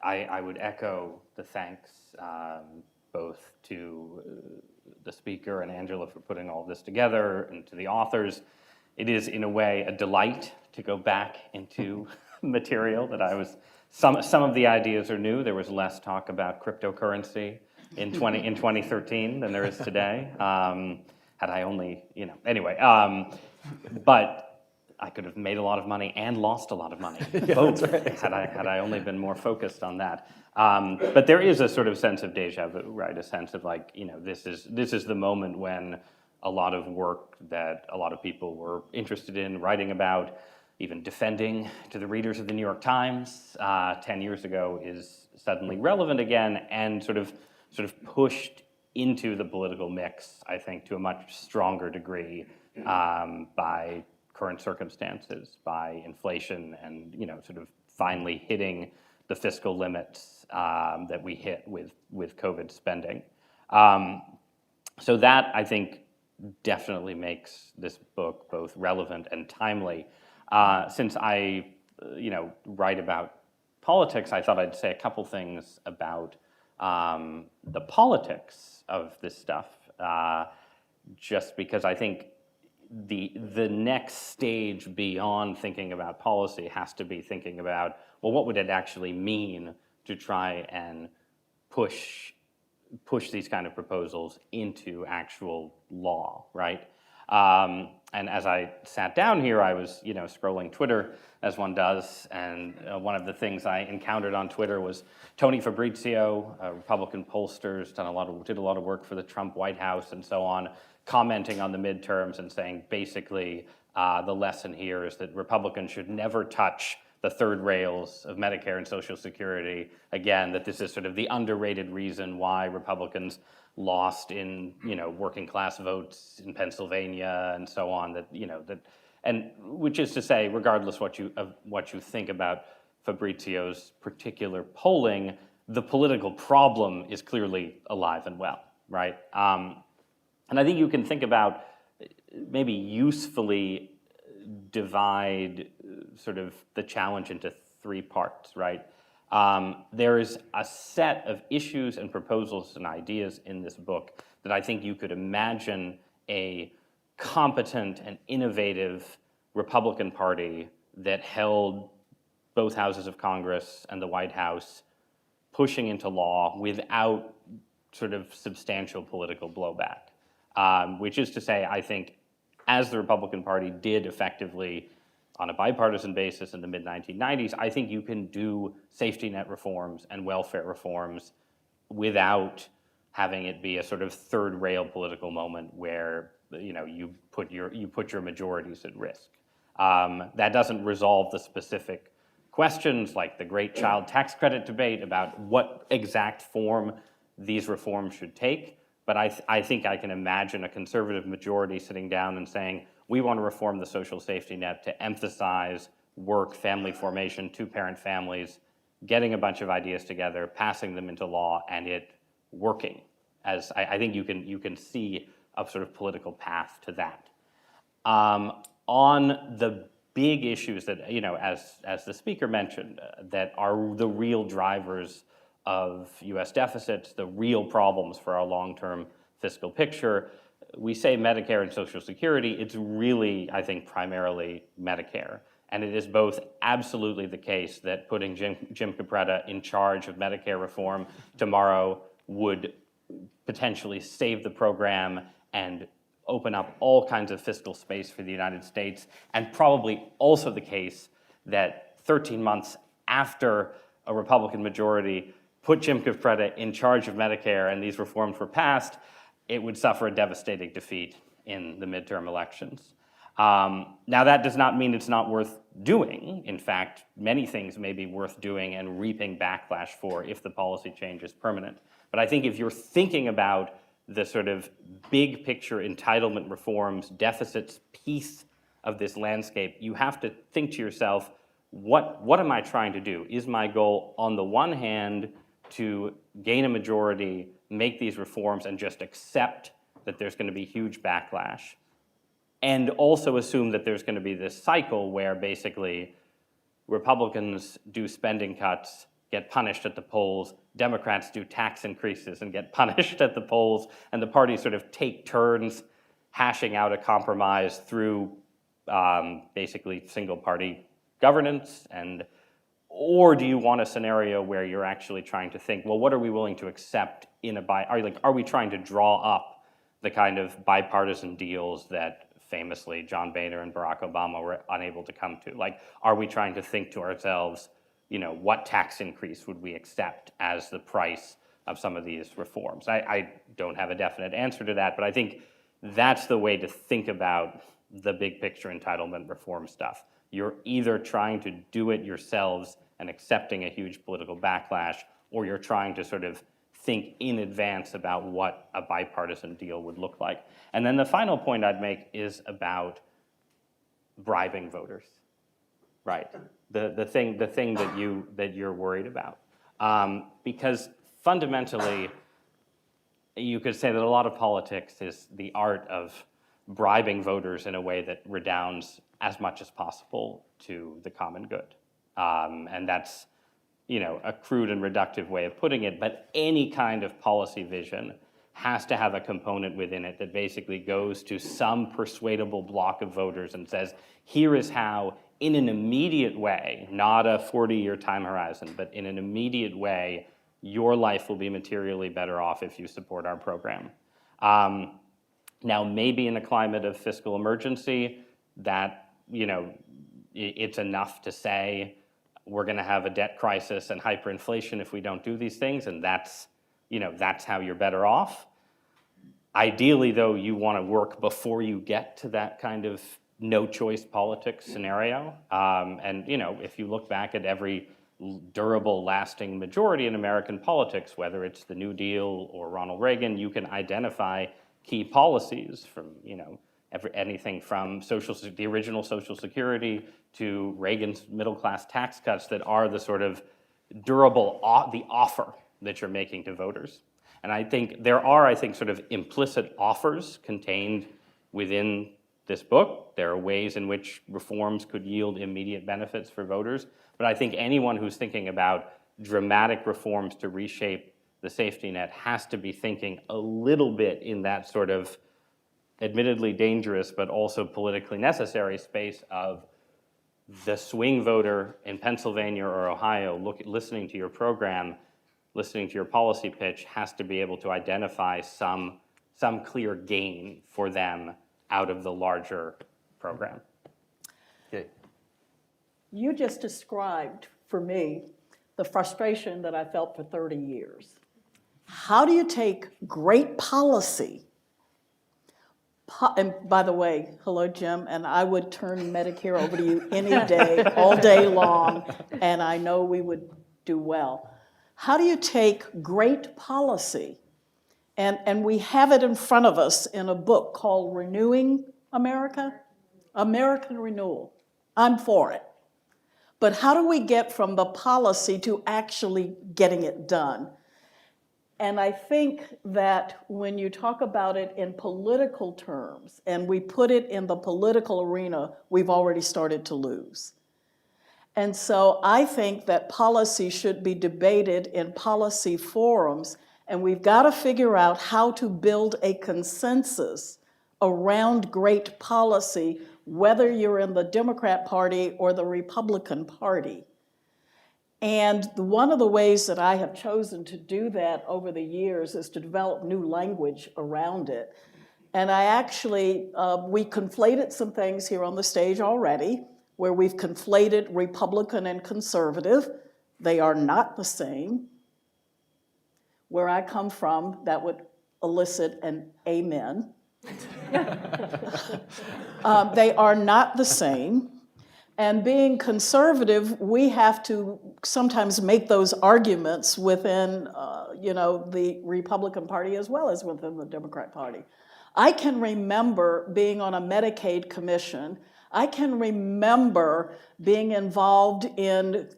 I would echo the thanks both to the speaker and Angela for putting all this together, and to the authors. It is, in a way, a delight to go back into material that I was, some of the ideas are new. There was less talk about cryptocurrency in 2013 than there is today. Had I only, anyway, but I could have made a lot of money and lost a lot of money, both, had I only been more focused on that. But there is a sort of sense of deja vu, right? A sense of like, this is the moment when a lot of work that a lot of people were interested in writing about, even defending to the readers of the New York Times 10 years ago, is suddenly relevant again, and sort of pushed into the political mix, I think, to a much stronger degree by current circumstances, by inflation, and sort of finally hitting the fiscal limits that we hit with COVID spending. So that, I think, definitely makes this book both relevant and timely. Since I, write about politics, I thought I'd say a couple things about the politics of this stuff, just because I think the next stage beyond thinking about policy has to be thinking about, well, what would it actually mean to try and push these kind of proposals into actual law, right? And as I sat down here, I was, scrolling Twitter, as one does, and one of the things I encountered on Twitter was Tony Fabrizio, a Republican pollster, did a lot of work for the Trump White House and so on, commenting on the midterms and saying basically the lesson here is that Republicans should never touch the third rails of Medicare and Social Security. Again, that this is sort of the underrated reason why Republicans lost in, working class votes in Pennsylvania and so on. And which is to say, regardless of what you think about Fabrizio's particular polling, the political problem is clearly alive and well, right? And I think you can think about, maybe usefully divide sort of the challenge into three parts, right? There is a set of issues and proposals and ideas in this book that I think you could imagine a competent and innovative Republican Party that held both houses of Congress and the White House pushing into law without sort of substantial political blowback. Which is to say, I think, as the Republican Party did effectively on a bipartisan basis in the mid-1990s, I think you can do safety net reforms and welfare reforms without having it be a sort of third rail political moment where you put your majorities at risk. That doesn't resolve the specific questions like the great child tax credit debate about what exact form these reforms should take. But I think I can imagine a conservative majority sitting down and saying, we want to reform the social safety net to emphasize work, family formation, two-parent families, getting a bunch of ideas together, passing them into law, and it working. As I think you can see a sort of political path to that. On the big issues that, as the speaker mentioned, that are the real drivers of US deficits, the real problems for our long-term fiscal picture, we say Medicare and Social Security, it's really, I think, primarily Medicare. And it is both absolutely the case that putting Jim Capretta in charge of Medicare reform tomorrow would potentially save the program and open up all kinds of fiscal space for the United States, and probably also the case that 13 months after a Republican majority put Jim Capretta in charge of Medicare and these reforms were passed, it would suffer a devastating defeat in the midterm elections. Now that does not mean it's not worth doing. In fact, many things may be worth doing and reaping backlash for if the policy change is permanent. But I think if you're thinking about the sort of big picture entitlement reforms, deficits piece of this landscape, you have to think to yourself, what am I trying to do? Is my goal, on the one hand, to gain a majority, make these reforms, and just accept that there's going to be huge backlash, and also assume that there's going to be this cycle where basically Republicans do spending cuts, get punished at the polls. Democrats do tax increases and get punished at the polls. And the parties sort of take turns hashing out a compromise through basically single party governance. Or do you want a scenario where you're actually trying to think, well, what are we willing to accept in a are we trying to draw up the kind of bipartisan deals that famously John Boehner and Barack Obama were unable to come to? Like, are we trying to think to ourselves, what tax increase would we accept as the price of some of these reforms? I don't have a definite answer to that, but I think that's the way to think about the big picture entitlement reform stuff. You're either trying to do it yourselves and accepting a huge political backlash, or you're trying to sort of think in advance about what a bipartisan deal would look like. And then the final point I'd make is about bribing voters, right? The thing that you're worried about, because fundamentally, you could say that a lot of politics is the art of bribing voters in a way that redounds as much as possible to the common good. And that's, a crude and reductive way of putting it, but any kind of policy vision has to have a component within it that basically goes to some persuadable block of voters and says, here is how, in an immediate way, not a 40-year time horizon, but in an immediate way, your life will be materially better off if you support our program. Now, maybe in a climate of fiscal emergency, that, it's enough to say we're going to have a debt crisis and hyperinflation if we don't do these things, and that's how you're better off. Ideally, though, you want to work before you get to that kind of no-choice politics scenario. And if you look back at every durable, lasting majority in American politics, whether it's the New Deal or Ronald Reagan, you can identify key policies from anything from the original Social Security to Reagan's middle-class tax cuts that are the sort of durable, the offer that you're making to voters. And I think there are, sort of implicit offers contained within this book. There are ways in which reforms could yield immediate benefits for voters. But I think anyone who's thinking about dramatic reforms to reshape the safety net has to be thinking a little bit in that sort of admittedly dangerous but also politically necessary space of the swing voter in Pennsylvania or Ohio listening to your program, listening to your policy pitch, has to be able to identify some clear gain for them out of the larger program. Okay. You just described, for me, the frustration that I felt for 30 years. How do you take great policy? And by the way, hello, Jim, and I would turn Medicare over to you any day, all day long, and I know we would do well. How do you take great policy? And we have it in front of us in a book called Renewing America, American Renewal. I'm for it. But how do we get from the policy to actually getting it done? And I think that when you talk about it in political terms and we put it in the political arena, we've already started to lose. And so I think that policy should be debated in policy forums, and we've got to figure out how to build a consensus around great policy, whether you're in the Democrat Party or the Republican Party. And one of the ways that I have chosen to do that over the years is to develop new language around it. And I actually, we conflated some things here on the stage already, where we've conflated Republican and conservative. They are not the same. Where I come from, that would elicit an amen. They are not the same. And being conservative, we have to sometimes make those arguments within, the Republican Party as well as within the Democrat Party. I can remember being on a Medicaid commission. I can remember being involved in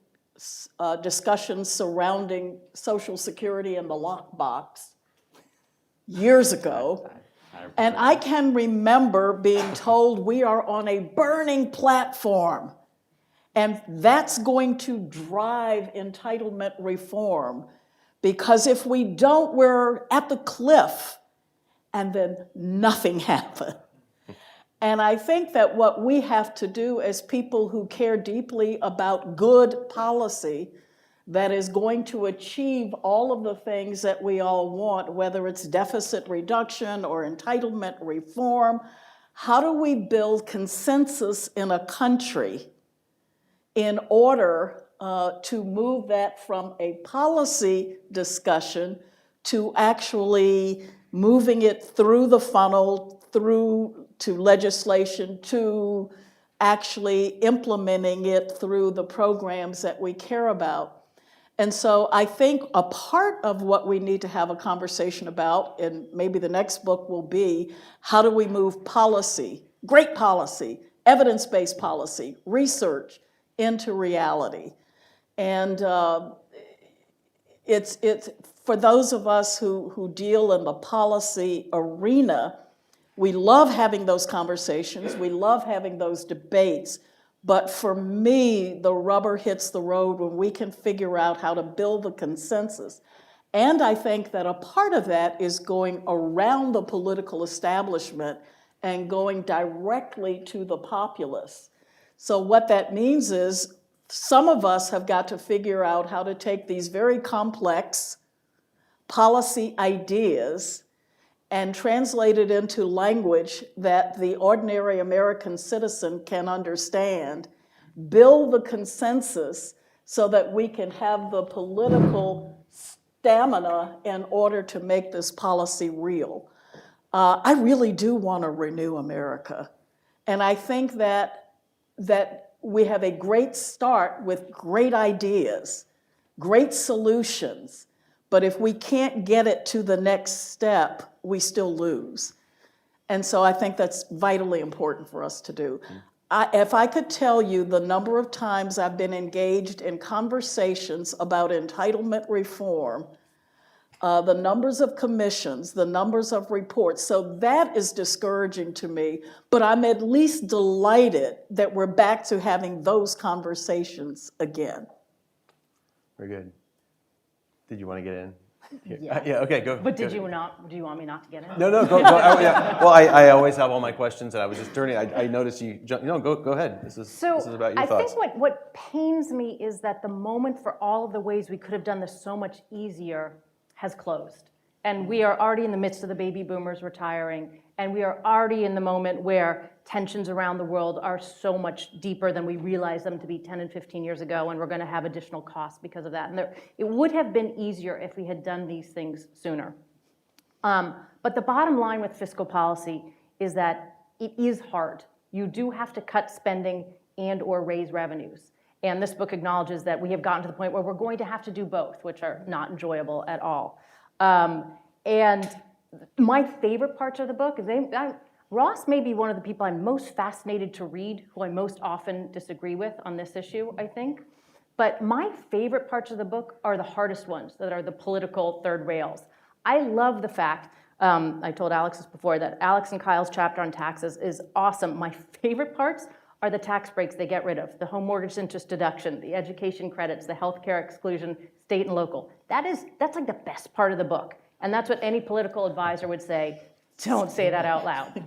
discussions surrounding Social Security and the lockbox years ago. And I can remember being told we are on a burning platform And that's going to drive entitlement reform, because if we don't, we're at the cliff and then nothing happens. And I think that what we have to do as people who care deeply about good policy that is going to achieve all of the things that we all want, whether it's deficit reduction or entitlement reform, how do we build consensus in a country in order to move that from a policy discussion to actually moving it through the funnel, through to legislation, to actually implementing it through the programs that we care about. And so I think a part of what we need to have a conversation about, and maybe the next book will be, how do we move policy, great policy, evidence-based policy, research, into reality. And it's for those of us who deal in the policy arena, we love having those conversations, we love having those debates, but for me, the rubber hits the road when we can figure out how to build the consensus. And I think that a part of that is going around the political establishment and going directly to the populace. So what that means is some of us have got to figure out how to take these very complex policy ideas and translate it into language that the ordinary American citizen can understand, build the consensus so that we can have the political stamina in order to make this policy real. I really do want to renew America. And I think that we have a great start with great ideas, great solutions, but if we can't get it to the next step, we still lose. And so I think that's vitally important for us to do. If I could tell you the number of times I've been engaged in conversations about entitlement reform, the numbers of commissions, the numbers of reports, so that is discouraging to me, but I'm at least delighted that we're back to having those conversations again. Very good. Did you want to get in? Yeah. Yeah, okay, go. But go. do you want me not to get in? No, go. Yeah. Well, I always have all my questions, and I was just turning. I noticed you jump. No, go ahead. This is about your thoughts. I think what pains me is that the moment for all of the ways we could have done this so much easier has closed. And we are already in the midst of the baby boomers retiring, and we are already in the moment where tensions around the world are so much deeper than we realized them to be 10 and 15 years ago, and we're going to have additional costs because of that. And it would have been easier if we had done these things sooner. But the bottom line with fiscal policy is that it is hard. You do have to cut spending and or raise revenues. And this book acknowledges that we have gotten to the point where we're going to have to do both, which are not enjoyable at all. And my favorite parts of the book is Ross may be one of the people I'm most fascinated to read, who I most often disagree with on this issue, I think. But my favorite parts of the book are the hardest ones, that are the political third rails. I love the fact, I told Alex this before, that Alex and Kyle's chapter on taxes is awesome. My favorite parts are the tax breaks they get rid of, the home mortgage interest deduction, the education credits, the healthcare exclusion, state and local. That's like the best part of the book. And that's what any political advisor would say. Don't say that out loud.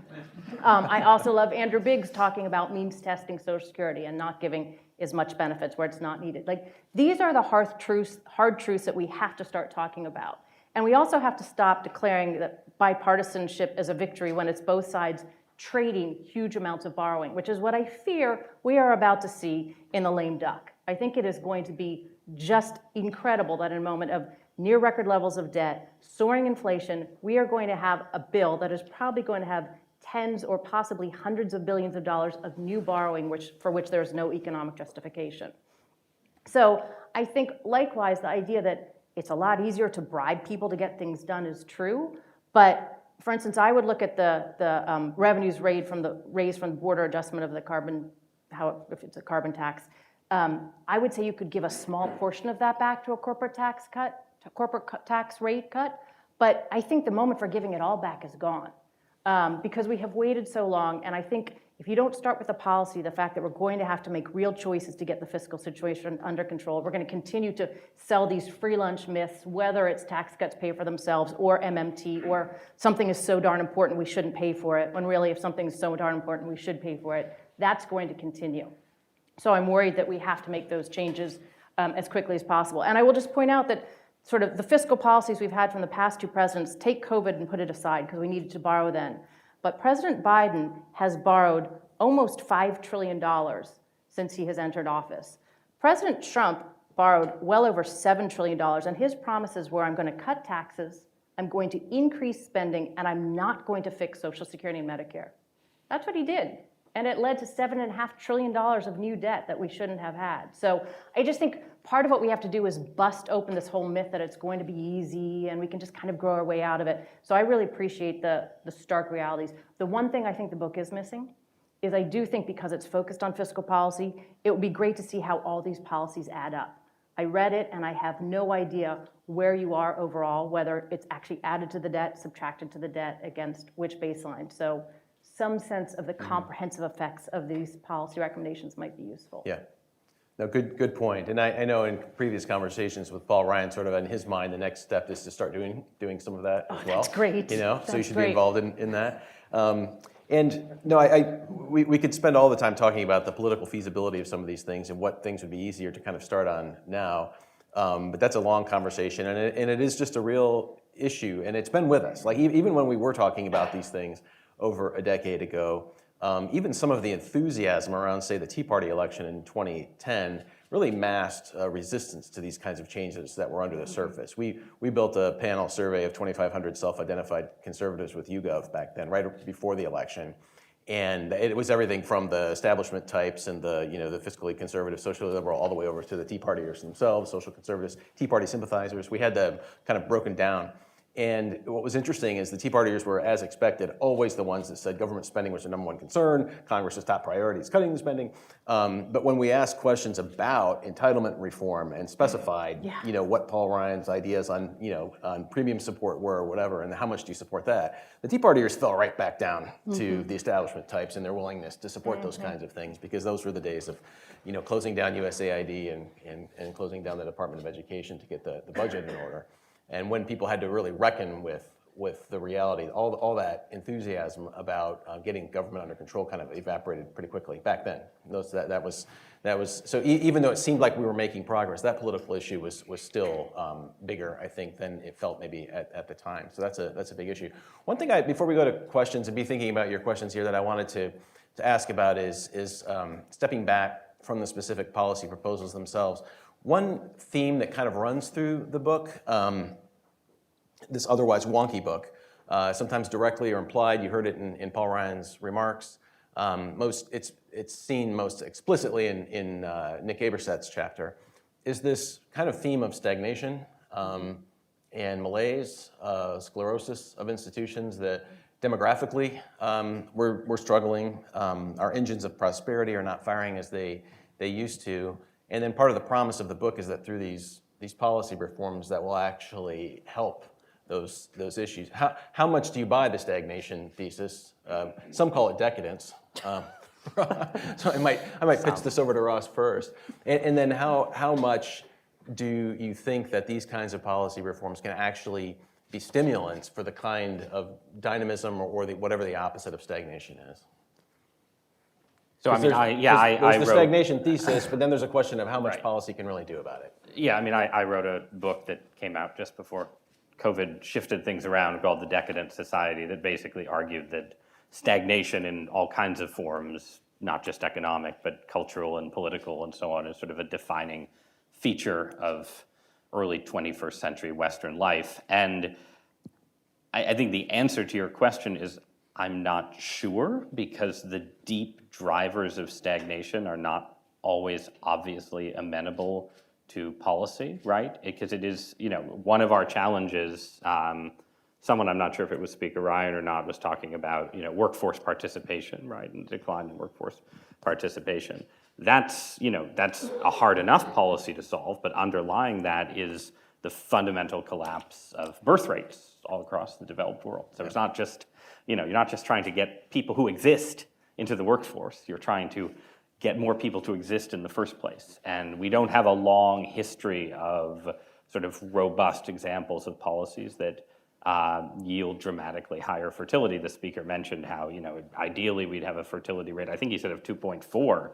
I also love Andrew Biggs talking about means testing Social Security and not giving as much benefits where it's not needed. Like, these are the hard truths that we have to start talking about. And we also have to stop declaring that bipartisanship is a victory when it's both sides trading huge amounts of borrowing, which is what I fear we are about to see in the lame duck. I think it is going to be just incredible that in a moment of near record levels of debt, soaring inflation, we are going to have a bill that is probably going to have tens or possibly hundreds of billions of dollars of new borrowing for which there is no economic justification. So I think likewise the idea that it's a lot easier to bribe people to get things done is true, but for instance, I would look at the revenues raised from the border adjustment of the carbon, if it's a carbon tax. I would say you could give a small portion of that back to a corporate tax cut, tax rate cut. But I think the moment for giving it all back is gone. because we have waited so long. And I think if you don't start with the policy, the fact that we're going to have to make real choices to get the fiscal situation under control, we're going to continue to sell these free lunch myths, whether it's tax cuts pay for themselves or MMT, or something is so darn important we shouldn't pay for it, when really if something is so darn important we should pay for it. That's going to continue. So I'm worried that we have to make those changes as quickly as possible. And I will just point out that sort of the fiscal policies we've had from the past two presidents, take COVID and put it aside because we needed to borrow then. But President Biden has borrowed almost $5 trillion since he has entered office. President Trump borrowed well over $7 trillion, and his promises were, I'm going to cut taxes, I'm going to increase spending, and I'm not going to fix Social Security and Medicare. That's what he did. And it led to $7.5 trillion of new debt that we shouldn't have had. So I just think part of what we have to do is bust open this whole myth that it's going to be easy and we can just kind of grow our way out of it. So I really appreciate the stark realities. The one thing I think the book is missing is I do think because it's focused on fiscal policy, it would be great to see how all these policies add up. I read it and I have no idea where you are overall, whether it's actually added to the debt, subtracted to the debt, against which baseline. So some sense of the comprehensive effects of these policy recommendations might be useful. Yeah. No, good point. And I know in previous conversations with Paul Ryan, sort of in his mind, the next step is to start doing some of that as well. That's great. You know, so you should great. be involved in that. And no, we could spend all the time talking about the political feasibility of some of these things and what things would be easier to kind of start on now. But that's a long conversation, and it is just a real issue, and it's been with us. Like even when we were talking about these things over a decade ago, even some of the enthusiasm around, say, the Tea Party election in 2010 really masked resistance to these kinds of changes that were under the surface. We built a panel survey of 2,500 self-identified conservatives with YouGov back then, right before the election. And it was everything from the establishment types and the fiscally conservative, socially liberal, all the way over to the Tea Partiers themselves, social conservatives, Tea Party sympathizers. We had them kind of broken down. And what was interesting is the Tea Partiers were, as expected, always the ones that said government spending was their number one concern, Congress's top priority is cutting the spending. But when we asked questions about entitlement reform and specified, what Paul Ryan's ideas on, on premium support were or whatever, and how much do you support that, the Tea Partiers fell right back down to the establishment types and their willingness to support those kinds of things, because those were the days of, closing down USAID and closing down the Department of Education to get the budget in order. And when people had to really reckon with the reality, all that enthusiasm about getting government under control kind of evaporated pretty quickly back then. That was so even though it seemed like we were making progress, that political issue was still bigger, I think, than it felt maybe at the time. So that's a big issue. One thing before we go to questions and be thinking about your questions here that I wanted to ask about is stepping back from the specific policy proposals themselves. One theme that kind of runs through the book, this otherwise wonky book, sometimes directly or implied, you heard it in Paul Ryan's remarks, it's seen most explicitly in Nick Aberset's chapter, is this kind of theme of stagnation and malaise, sclerosis of institutions that demographically we're struggling. Our engines of prosperity are not firing as they used to. And then part of the promise of the book is that through these policy reforms that will actually help those issues. How much do you buy the stagnation thesis? Some call it decadence. So I might pitch this over to Ross first. And then how much do you think that these kinds of policy reforms can actually be stimulants for the kind of dynamism or whatever the opposite of stagnation is? So I mean, there's I the wrote stagnation thesis, but then there's a question of how much policy can really do about it. Yeah, I mean, I wrote a book that came out just before COVID shifted things around called The Decadent Society, that basically argued that stagnation in all kinds of forms, not just economic, but cultural and political and so on, is sort of a defining feature of early 21st century Western life. And I think the answer to your question is I'm not sure, because the deep drivers of stagnation are not always obviously amenable to policy, right? Because it is, one of our challenges, someone, I'm not sure if it was Speaker Ryan or not, was talking about, workforce participation, right? And decline in workforce participation. That's a hard enough policy to solve, but underlying that is the fundamental collapse of birth rates all across the developed world. So it's not just you're not just trying to get people who exist into the workforce, you're trying to get more people to exist in the first place. And we don't have a long history of sort of robust examples of policies that yield dramatically higher fertility. The speaker mentioned how, ideally we'd have a fertility rate, I think he said of 2.4.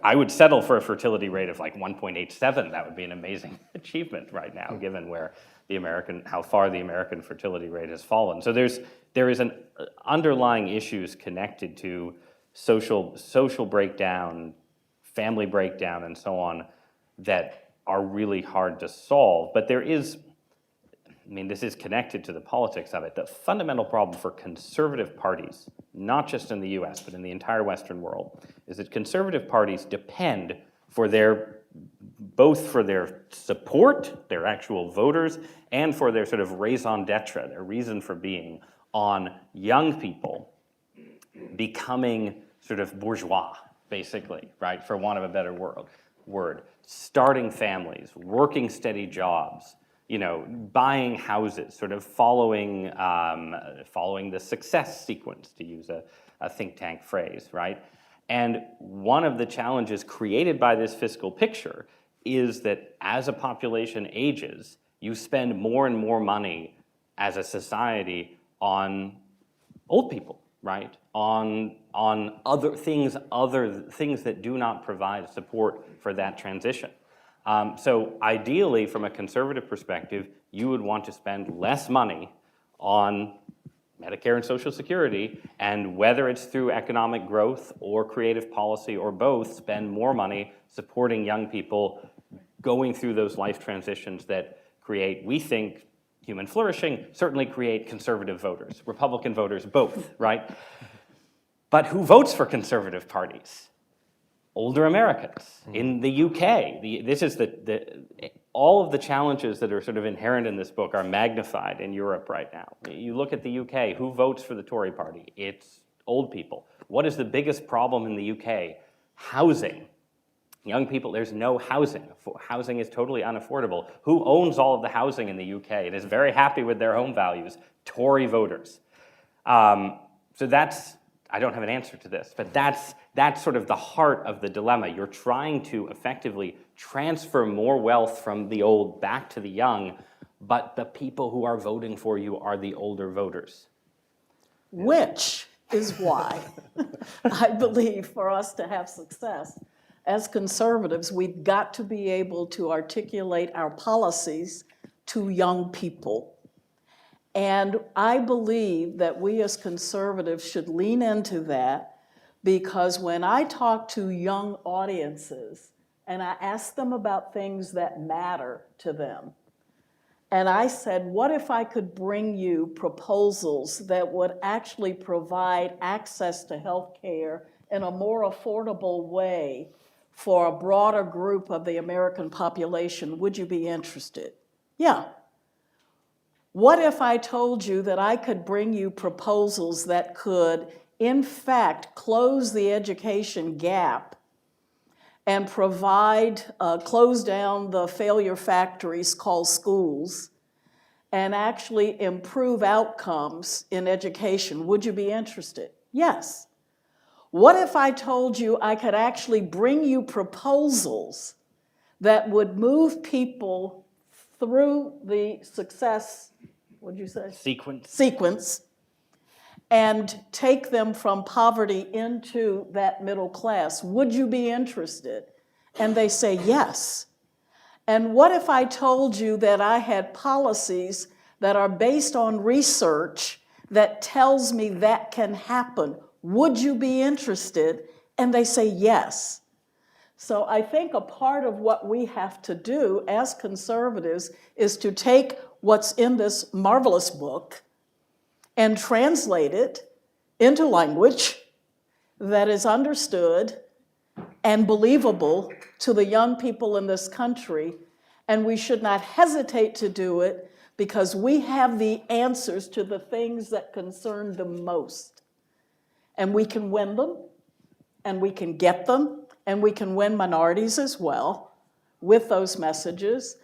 I would settle for a fertility rate of like 1.87. That would be an amazing achievement right now, given where how far the American fertility rate has fallen. So there is an underlying issues connected to social breakdown, family breakdown, and so on that are really hard to solve. But there is, this is connected to the politics of it. The fundamental problem for conservative parties, not just in the US, but in the entire Western world, is that conservative parties depend both for their support, their actual voters, and for their sort of raison d'etre, their reason for being, on young people becoming sort of bourgeois, basically, right, for want of a better word, starting families, working steady jobs, buying houses, sort of following the success sequence, to use a think tank phrase, right? And one of the challenges created by this fiscal picture is that as a population ages, you spend more and more money as a society on old people, right? On other things that do not provide support for that transition. So ideally, from a conservative perspective, you would want to spend less money on Medicare and Social Security, and whether it's through economic growth or creative policy or both, spend more money supporting young people going through those life transitions that create, we think, human flourishing, certainly create conservative voters, Republican voters, both, right? But who votes for conservative parties? Older Americans. In the UK, this is all of the challenges that are sort of inherent in this book are magnified in Europe right now. You look at the UK, who votes for the Tory party? It's old people. What is the biggest problem in the UK? Housing. Young people, there's no housing. Housing is totally unaffordable. Who owns all of the housing in the UK and is very happy with their home values? Tory voters. So that's, I don't have an answer to this, but that's sort of the heart of the dilemma. You're trying to effectively transfer more wealth from the old back to the young, but the people who are voting for you are the older voters. Which is why I believe for us to have success as conservatives, we've got to be able to articulate our policies to young people. And I believe that we as conservatives should lean into that, because when I talk to young audiences and I ask them about things that matter to them, and I said, what if I could bring you proposals that would actually provide access to health care in a more affordable way for a broader group of the American population, would you be interested? Yeah. What if I told you that I could bring you proposals that could, in fact, close the education gap and close down the failure factories called schools and actually improve outcomes in education? Would you be interested? Yes. What if I told you I could actually bring you proposals that would move people through the success, what'd you say? Sequence, and take them from poverty into that middle class? Would you be interested? And they say yes. And what if I told you that I had policies that are based on research that tells me that can happen? Would you be interested? And they say yes. So I think a part of what we have to do as conservatives is to take what's in this marvelous book and translate it into language that is understood and believable to the young people in this country. And we should not hesitate to do it, because we have the answers to the things that concern them most. And we can win them, and we can get them, and we can win minorities as well with those messages.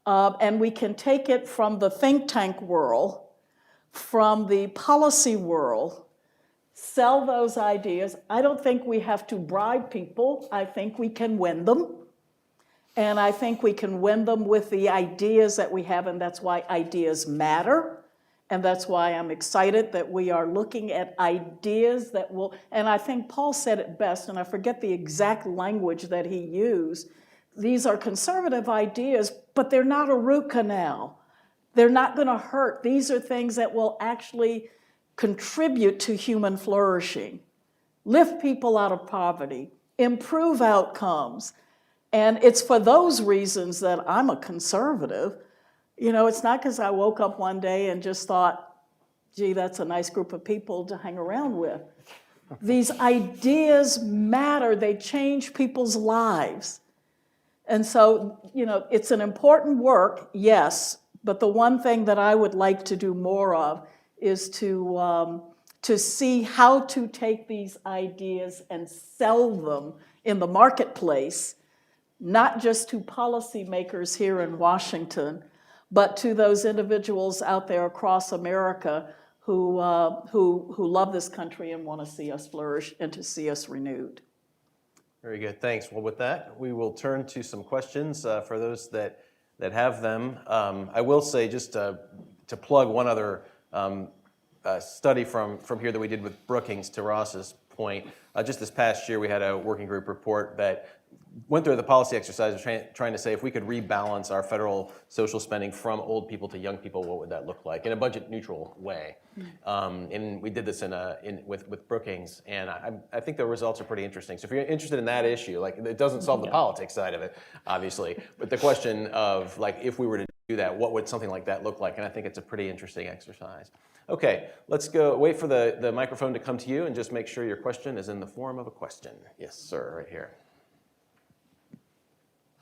And we can take it from the think tank world, from the policy world, sell those ideas. I don't think we have to bribe people. I think we can win them. And I think we can win them with the ideas that we have, and that's why ideas matter. And that's why I'm excited that we are looking at ideas that will, and I think Paul said it best, and I forget the exact language that he used. These are conservative ideas, but they're not a root canal. They're not going to hurt. These are things that will actually contribute to human flourishing, lift people out of poverty, improve outcomes. And it's for those reasons that I'm a conservative. You know, it's not because I woke up one day and just thought, gee, that's a nice group of people to hang around with. These ideas matter. They change people's lives. And so, you know, it's an important work, yes, but the one thing that I would like to do more of is to see how to take these ideas and sell them in the marketplace, not just to policymakers here in Washington, but to those individuals out there across America who love this country and want to see us flourish and to see us renewed. Very good, thanks. Well, with that, we will turn to some questions for those that have them. I will say, just to plug one other study from here that we did with Brookings, to Ross's point. Just this past year, we had a working group report that went through the policy exercise of trying to say if we could rebalance our federal social spending from old people to young people, what would that look like in a budget neutral way? And we did this with Brookings, and I think the results are pretty interesting. So if you're interested in that issue, like, it doesn't solve the politics side of it, obviously, but the question of, like, if we were to do that, what would something like that look like? And I think it's a pretty interesting exercise. Okay, let's go wait for the microphone to come to you and just make sure your question is in the form of a question. Yes, sir, right here.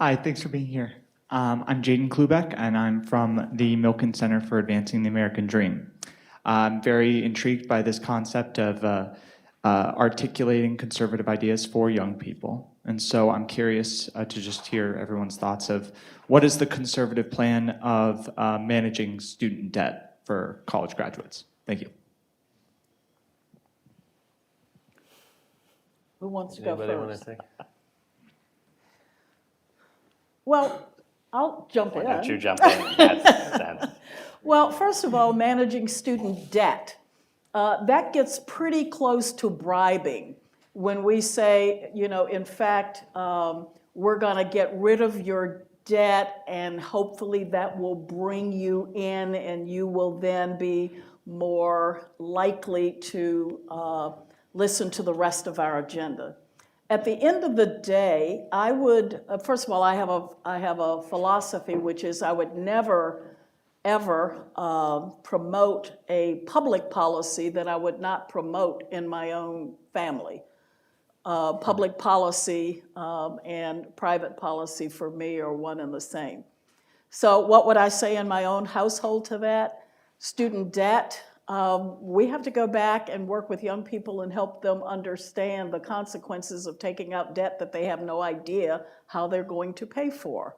Hi, thanks for being here. I'm Jaden Klubeck, and I'm from the Milken Center for Advancing the American Dream. I'm very intrigued by this concept of articulating conservative ideas for young people. And so I'm curious to just hear everyone's thoughts of what is the conservative plan of managing student debt for college graduates? Thank you. Who wants to go Anybody want first? to take? Well, I'll jump in. Why don't you jump in? That's sense. Well, first of all, managing student debt. That gets pretty close to bribing when we say, you know, in fact, we're going to get rid of your debt and hopefully that will bring you in and you will then be more likely to listen to the rest of our agenda. At the end of the day, I would, first of all, I have a philosophy, which is I would never, ever promote a public policy that I would not promote in my own family. Public policy and private policy for me are one and the same. So what would I say in my own household to that? Student debt. We have to go back and work with young people and help them understand the consequences of taking out debt that they have no idea how they're going to pay for.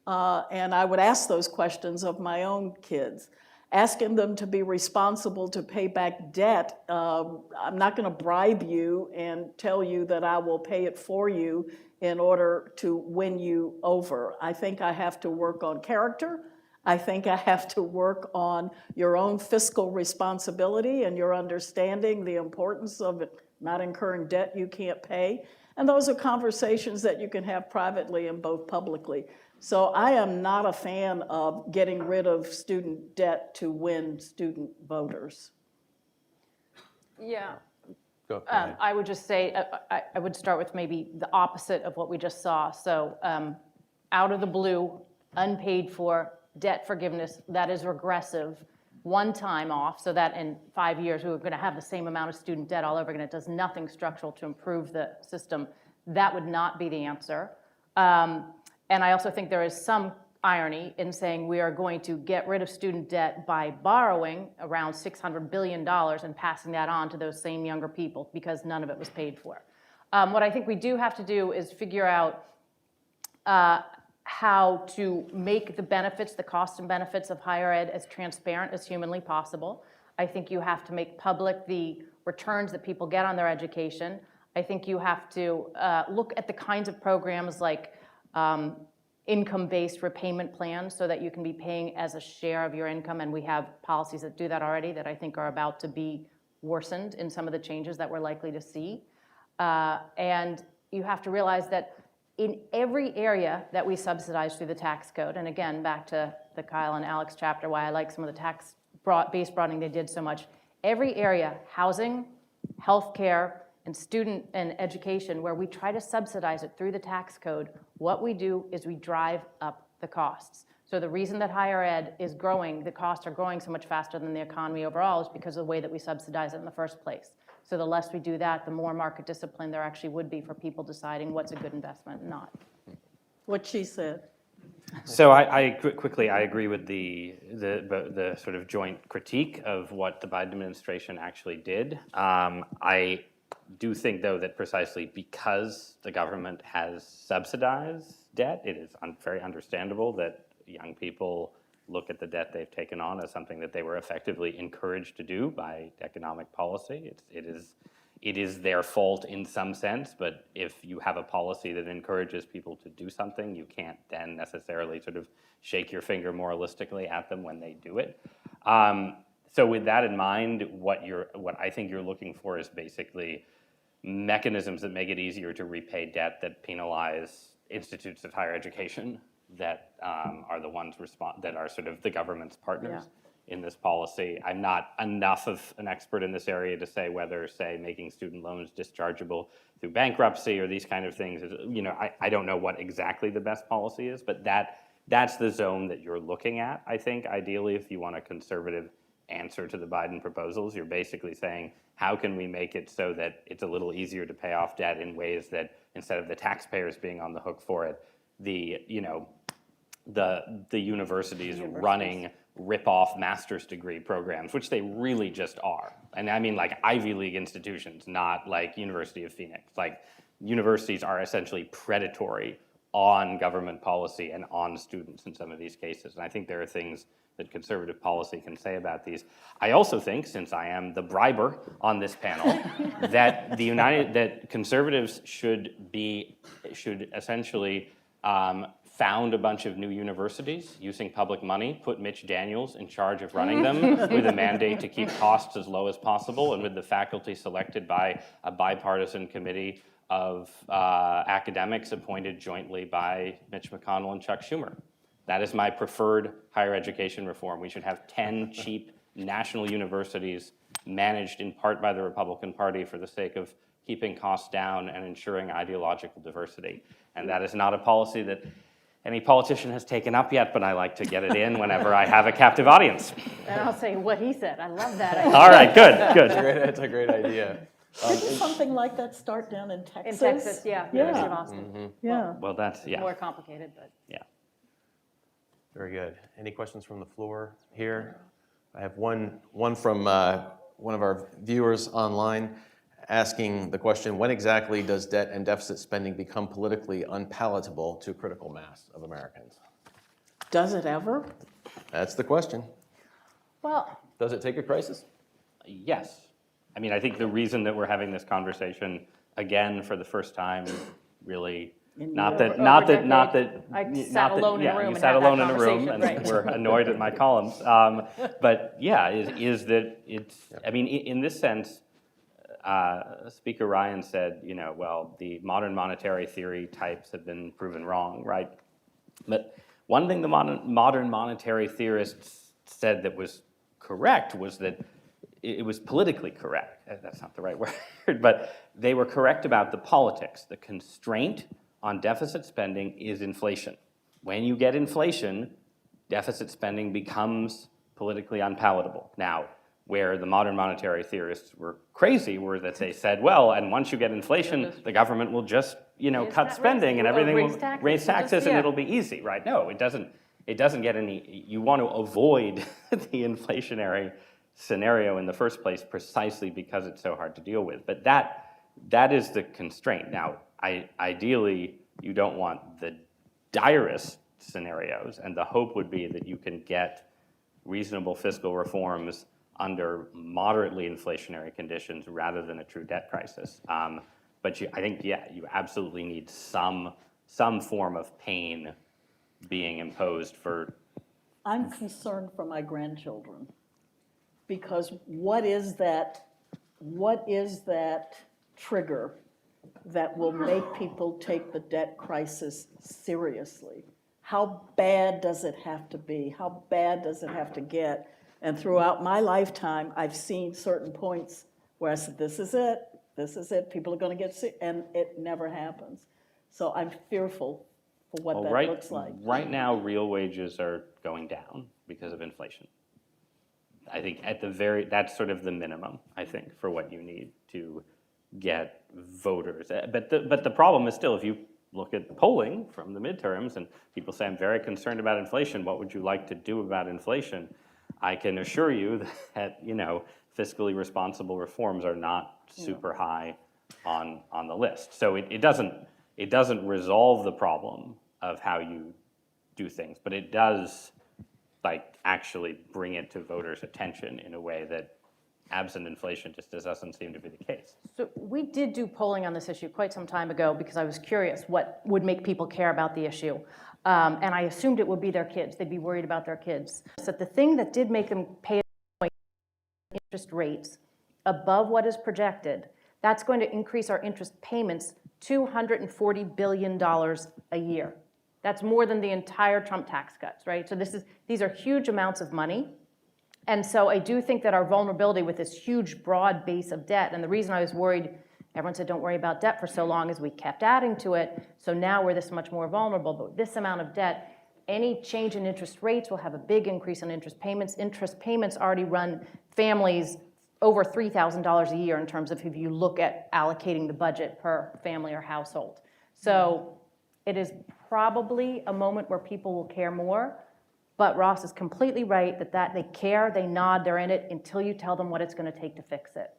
And I would ask those questions of my own kids, asking them to be responsible to pay back debt. I'm not going to bribe you and tell you that I will pay it for you in order to win you over. I think I have to work on character. I think I have to work on your own fiscal responsibility and your understanding the importance of not incurring debt you can't pay. And those are conversations that you can have privately and both publicly. So I am not a fan of getting rid of student debt to win student voters. Yeah. Go ahead. I would just say, I would start with maybe the opposite of what we just saw. So out of the blue, unpaid for, debt forgiveness, that is regressive, one time off, so that in 5 years we were going to have the same amount of student debt all over again. It does nothing structural to improve the system. That would not be the answer. And I also think there is some irony in saying we are going to get rid of student debt by borrowing around $600 billion and passing that on to those same younger people because none of it was paid for. What I think we do have to do is figure out how to make the benefits, the cost and benefits of higher ed as transparent as humanly possible. I think you have to make public the returns that people get on their education. I think you have to look at the kinds of programs like income-based repayment plans so that you can be paying as a share of your income, and we have policies that do that already that I think are about to be worsened in some of the changes that we're likely to see. And you have to realize that in every area that we subsidize through the tax code, and again, back to the Kyle and Alex chapter, why I like some of the tax-based broadening they did so much, every area, housing, healthcare, and student and education, where we try to subsidize it through the tax code, what we do is we drive up the costs. So the reason that higher ed is growing, the costs are growing so much faster than the economy overall, is because of the way that we subsidize it in the first place. So the less we do that, the more market discipline there actually would be for people deciding what's a good investment and not. What she said. So I quickly, I agree with the sort of joint critique of what the Biden administration actually did. I do think, though, that precisely because the government has subsidized debt, it is very understandable that young people look at the debt they've taken on as something that they were effectively encouraged to do by economic policy. It is their fault in some sense, but if you have a policy that encourages people to do something, you can't then necessarily sort of shake your finger moralistically at them when they do it. So with that in mind, what I think you're looking for is basically mechanisms that make it easier to repay debt that penalize institutes of higher education that are the ones that are sort of the government's partners in this policy. I'm not enough of an expert in this area to say whether, say, making student loans dischargeable through bankruptcy or these kind of things is, I don't know what exactly the best policy is, but that's the zone that you're looking at, I think, ideally, if you want a conservative answer to the Biden proposals. You're basically saying, how can we make it so that it's a little easier to pay off debt in ways that instead of the taxpayers being on the hook for it, the universities running rip-off master's degree programs, which they really just are. And I mean like Ivy League institutions, not like University of Phoenix. Like universities are essentially predatory on government policy and on students in some of these cases. And I think there are things that conservative policy can say about these. I also think, since I am the briber on this panel, that that conservatives should essentially found a bunch of new universities using public money, put Mitch Daniels in charge of running them with a mandate to keep costs as low as possible, and with the faculty selected by a bipartisan committee of academics appointed jointly by Mitch McConnell and Chuck Schumer. That is my preferred higher education reform. We should have 10 cheap national universities managed in part by the Republican Party for the sake of keeping costs down and ensuring ideological diversity. And that is not a policy that any politician has taken up yet, but I like to get it in whenever I have a captive audience. And I'll say what he said. I love that. All right, good. That's a great idea. Didn't something like that start down in Texas? In Texas, yeah. University of Austin. Mm-hmm. Yeah. Well, that's, yeah. More complicated, but. Yeah. Very good. Any questions from the floor here? I have one from one of our viewers online asking the question, when exactly does debt and deficit spending become politically unpalatable to critical mass of Americans? Does it ever? That's the question. Well, Does it take a crisis? Yes. I mean, I think the reason that we're having this conversation again for the first time is really not that I sat alone in a room you and sat had that alone in a room and conversation, were annoyed at my columns. But yeah, is that it's, I mean, in this sense, Speaker Ryan said, well, the modern monetary theory types have been proven wrong, right? But one thing the modern monetary theorists said that was correct was that it was politically correct. That's not the right word, but they were correct about the politics. The constraint on deficit spending is inflation. When you get inflation, deficit spending becomes politically unpalatable. Now, where the modern monetary theorists were crazy were that they said, well, and once you get inflation, the government will just, cut spending and everything will raise taxes and it'll be easy, right? No, it doesn't get any, you want to avoid the inflationary scenario in the first place precisely because it's so hard to deal with. But that is the constraint. Now, ideally, you don't want the direst scenarios, and the hope would be that you can get reasonable fiscal reforms under moderately inflationary conditions rather than a true debt crisis. But I think, yeah, you absolutely need some form of pain being imposed for. I'm concerned for my grandchildren, because what is that trigger that will make people take the debt crisis seriously? How bad does it have to be? How bad does it have to get? And throughout my lifetime, I've seen certain points where I said, this is it, people are gonna get sick, and it never happens. So I'm fearful for what that looks like. Right now, real wages are going down because of inflation. I think that's sort of the minimum, I think, for what you need to get voters. But the problem is still, if you look at polling from the midterms and people say, I'm very concerned about inflation, what would you like to do about inflation? I can assure you that, fiscally responsible reforms are not super high on the list. So it doesn't resolve the problem of how you do things, but it does actually bring it to voters' attention in a way that absent inflation just doesn't seem to be the case. So we did do polling on this issue quite some time ago because I was curious what would make people care about the issue. And I assumed it would be their kids. They'd be worried about their kids. So the thing that did make them pay interest rates above what is projected, that's going to increase our interest payments $240 billion a year. That's more than the entire Trump tax cuts, right? So these are huge amounts of money. And so I do think that our vulnerability with this huge, broad base of debt, and the reason I was worried, everyone said don't worry about debt for so long, is we kept adding to it, so now we're this much more vulnerable. But with this amount of debt, any change in interest rates will have a big increase in interest payments. Interest payments already run families over $3,000 a year in terms of if you look at allocating the budget per family or household. So it is probably a moment where people will care more. But Ross is completely right that they care, they nod, they're in it until you tell them what it's going to take to fix it.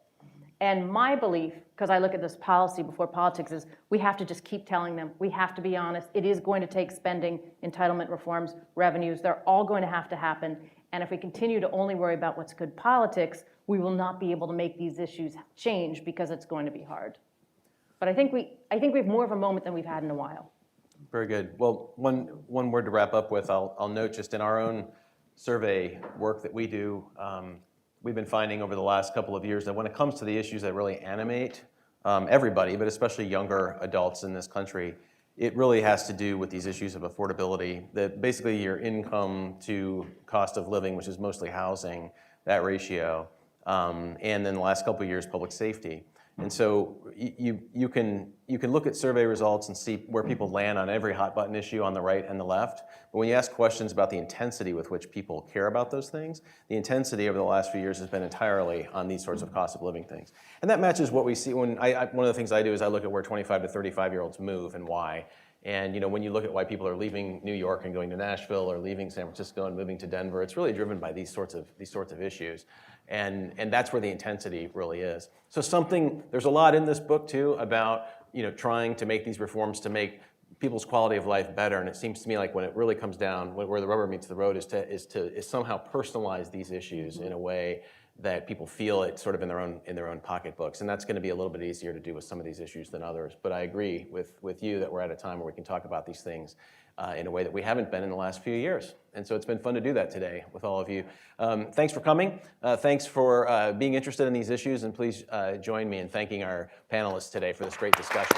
And my belief, because I look at this policy before politics, is we have to just keep telling them, we have to be honest, it is going to take spending, entitlement reforms, revenues, they're all going to have to happen. And if we continue to only worry about what's good politics, we will not be able to make these issues change because it's going to be hard. But I think we have more of a moment than we've had in a while. Very good. Well, one word to wrap up with, I'll note just in our own survey work that we do, we've been finding over the last couple of years that when it comes to the issues that really animate everybody, but especially younger adults in this country, it really has to do with these issues of affordability, that basically your income to cost of living, which is mostly housing, that ratio, and then the last couple of years, public safety. And so you can look at survey results and see where people land on every hot button issue on the right and the left. But when you ask questions about the intensity with which people care about those things, the intensity over the last few years has been entirely on these sorts of cost of living things. And that matches what we see when one of the things I do is I look at where 25 to 35-year-olds move and why. And when you look at why people are leaving New York and going to Nashville or leaving San Francisco and moving to Denver, it's really driven by these sorts of issues. And that's where the intensity really is. So there's a lot in this book too about trying to make these reforms to make people's quality of life better. And it seems to me like when it really comes down, where the rubber meets the road is to somehow personalize these issues in a way that people feel it sort of in their own pocketbooks. And that's going to be a little bit easier to do with some of these issues than others. But I agree with you that we're at a time where we can talk about these things in a way that we haven't been in the last few years. And so it's been fun to do that today with all of you. Thanks for coming. Thanks for being interested in these issues. And please join me in thanking our panelists today for this great discussion.